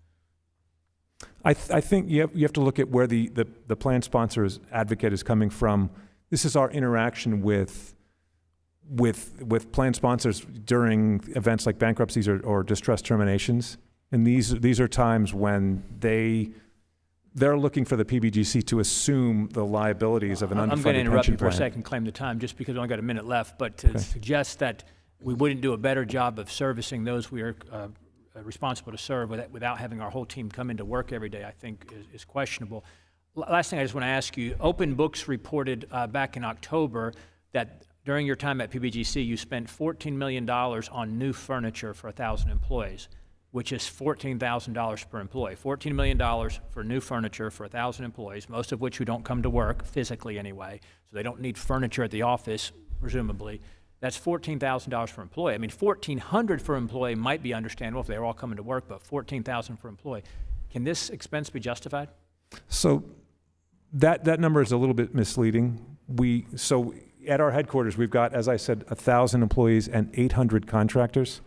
I think you have to look at where the plan sponsor's advocate is coming from. This is our interaction with plan sponsors during events like bankruptcies or distress terminations. And these are times when they're looking for the PBGC to assume the liabilities of an unfunded pension plan. I'm going to interrupt you for a second, claim the time, just because we only got a minute left, but to suggest that we wouldn't do a better job of servicing those we are responsible to serve without having our whole team come into work every day, I think is questionable. Last thing I just want to ask you, Open Books reported back in October that during your time at PBGC, you spent $14 million on new furniture for 1,000 employees, which is $14,000 per employee. $14 million for new furniture for 1,000 employees, most of which who don't come to work, physically anyway, so they don't need furniture at the office, presumably. That's $14,000 per employee. I mean, $1,400 for employee might be understandable if they were all coming to work, but $14,000 per employee. Can this expense be justified? So that number is a little bit misleading. So at our headquarters, we've got, as I said, 1,000 employees and 800 contractors.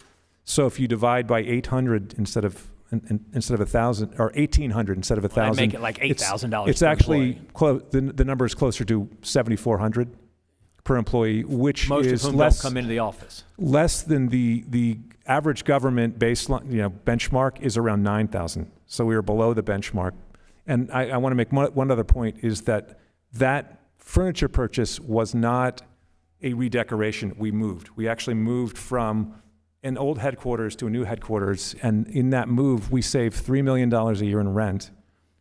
So if you divide by 800 instead of 1,000, or 1,800 instead of 1,000, Well, that'd make it like $8,000 It's per actually the number is closer to 7,400 per employee, which Most is of whom less don't come into the office. less than the average government baseline, benchmark is around 9,000. So we are below the benchmark. And I want to make one other point, is that furniture purchase was not a redecoration. We moved. We actually moved from an old headquarters to a new headquarters, and in that move, we saved $3 million a year in rent,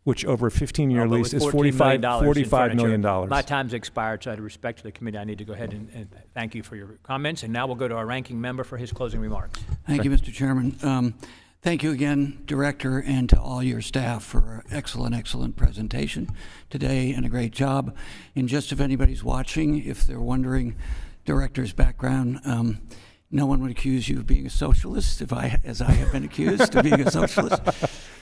which over a 15-year lease is $45 million. My time's expired, so out of respect to the committee, I need to go ahead and thank you for your comments. And now we'll go to our ranking member for his closing remarks. Thank you, Mr. Chairman. Thank you again, Director, and to all your staff for an excellent presentation today and a great job. And just if anybody's watching, if they're wondering Director's background, no one would accuse you of being a socialist, as I have been accused of being a socialist.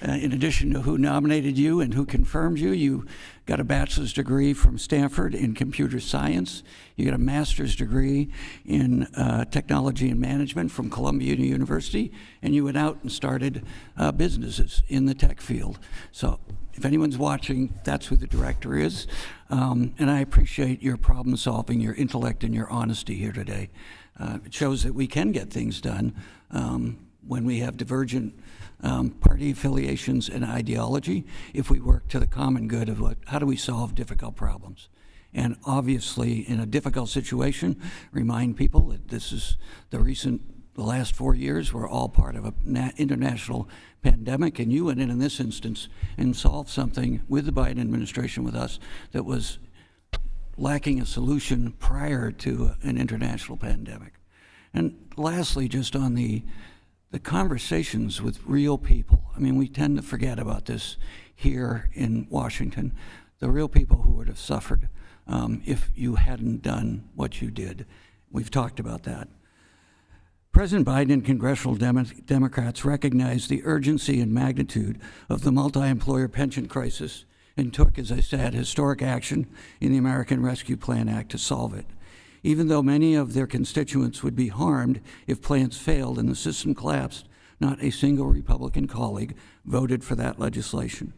in addition to who nominated you and who confirmed you, you got a bachelor's degree from Stanford in computer science. You got a master's degree in technology and management from Columbia University, and you went out and started businesses in the tech field. So if anyone's watching, that's who the director is. And I appreciate your problem solving, your intellect, and your honesty here today. It shows that we can get things done when we have divergent party affiliations and ideology, if we work to the common good of how do we solve difficult problems. And obviously, in a difficult situation, remind people that this is the last 4 years were all part of an international pandemic, and you went in this instance and solved something with the Biden administration with us that was lacking a solution prior to an international pandemic. And lastly, just on the conversations with real people. I mean, we tend to forget about this here in Washington, the real people who would have suffered if you hadn't done what you did. We've talked about that. President Biden and congressional Democrats recognized the urgency and magnitude of the multi-employer pension crisis and took, as I said, historic action in the American Rescue Plan Act to solve it. Even though many of their constituents would be harmed if plans failed and the system collapsed, not a single Republican colleague voted for that legislation.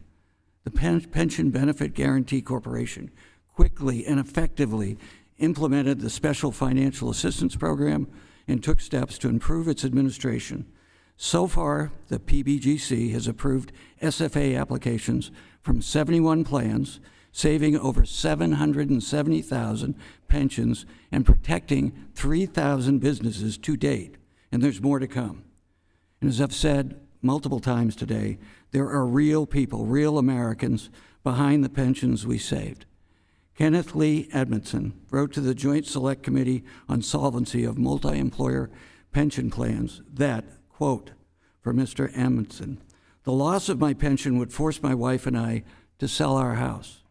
The Pension Benefit Guaranty Corporation quickly and effectively implemented the Special Financial Assistance Program and took steps to improve its administration. So far, the PBGC has approved SFA applications from 71 plans, saving over 770,000 pensions and protecting 3,000 businesses to date, and there's more to come. And as I've said multiple times today, there are real people, real Americans behind the pensions we saved. Kenneth Lee Edmondson wrote to the Joint Select Committee on Solvency of Multi-Employer Pension Plans that, quote, for Mr. Edmondson, the loss of my pension would force my wife and I to sell our house.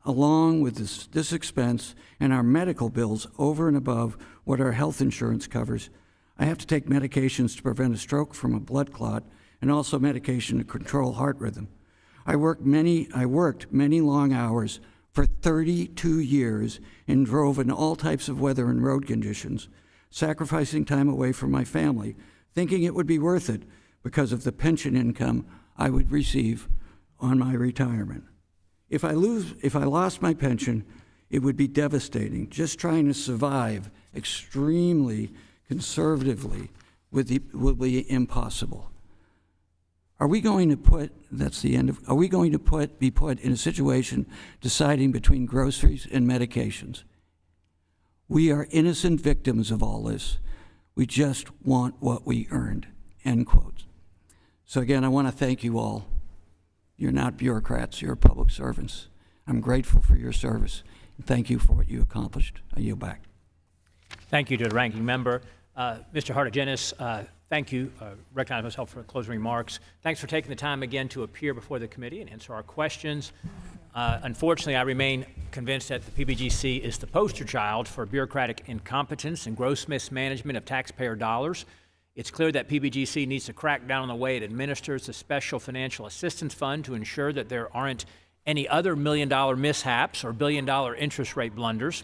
Along with this expense and our medical bills over and above what our health insurance covers, I have to take medications to prevent a stroke from a blood clot and also medication to control heart rhythm. I worked many long hours for 32 years and drove in all types of weather and road conditions, sacrificing time away from my family, thinking it would be worth it because of the pension income I would receive on my retirement. If I lost my pension, it would be devastating. Just trying to survive extremely conservatively will be impossible. Are we going to be put in a situation deciding between groceries and medications? We are innocent victims of all this. We just want what we earned, end quote. So again, I want to thank you all. You're not bureaucrats, you're public servants. I'm grateful for your service. And thank you for what you accomplished. I yield back. Thank you to the ranking member. Mr. Hartigenis, thank you. Recognize myself for closing remarks. Thanks for taking the time again to appear before the committee and answer our questions. Unfortunately, I remain convinced that the PBGC is the poster child for bureaucratic incompetence and gross mismanagement of taxpayer dollars. It's clear that PBGC needs to crack down on the way it administers the Special Financial Assistance Fund to ensure that there aren't any other million-dollar mishaps or billion-dollar interest rate blunders.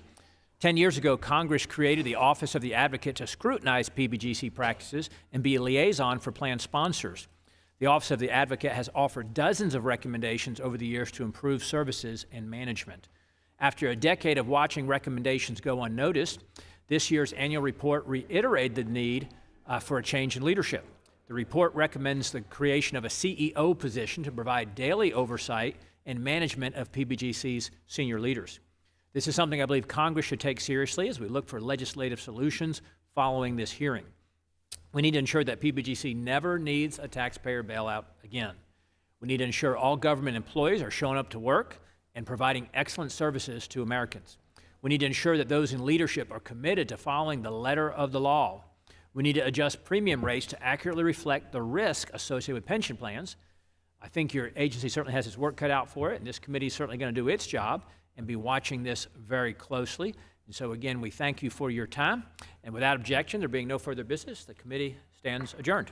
10 years ago, Congress created the Office of the Advocate to scrutinize PBGC practices and be a liaison for plan sponsors. The Office of the Advocate has offered dozens of recommendations over the years to improve services and management. After a decade of watching recommendations go unnoticed, this year's annual report reiterated the need for a change in leadership. The report recommends the creation of a CEO position to provide daily oversight and management of PBGC's senior leaders. This is something I believe Congress should take seriously as we look for legislative solutions following this hearing. We need to ensure that PBGC never needs a taxpayer bailout again. We need to ensure all government employees are showing up to work and providing excellent services to Americans. We need to ensure that those in leadership are committed to following the letter of the law. We need to adjust premium rates to accurately reflect the risk associated with pension plans. I think your agency certainly has its work cut out for it, and this committee is certainly going to do its job and be watching this very closely. And so again, we thank you for your time. And without objection, there being no further business, the committee stands adjourned.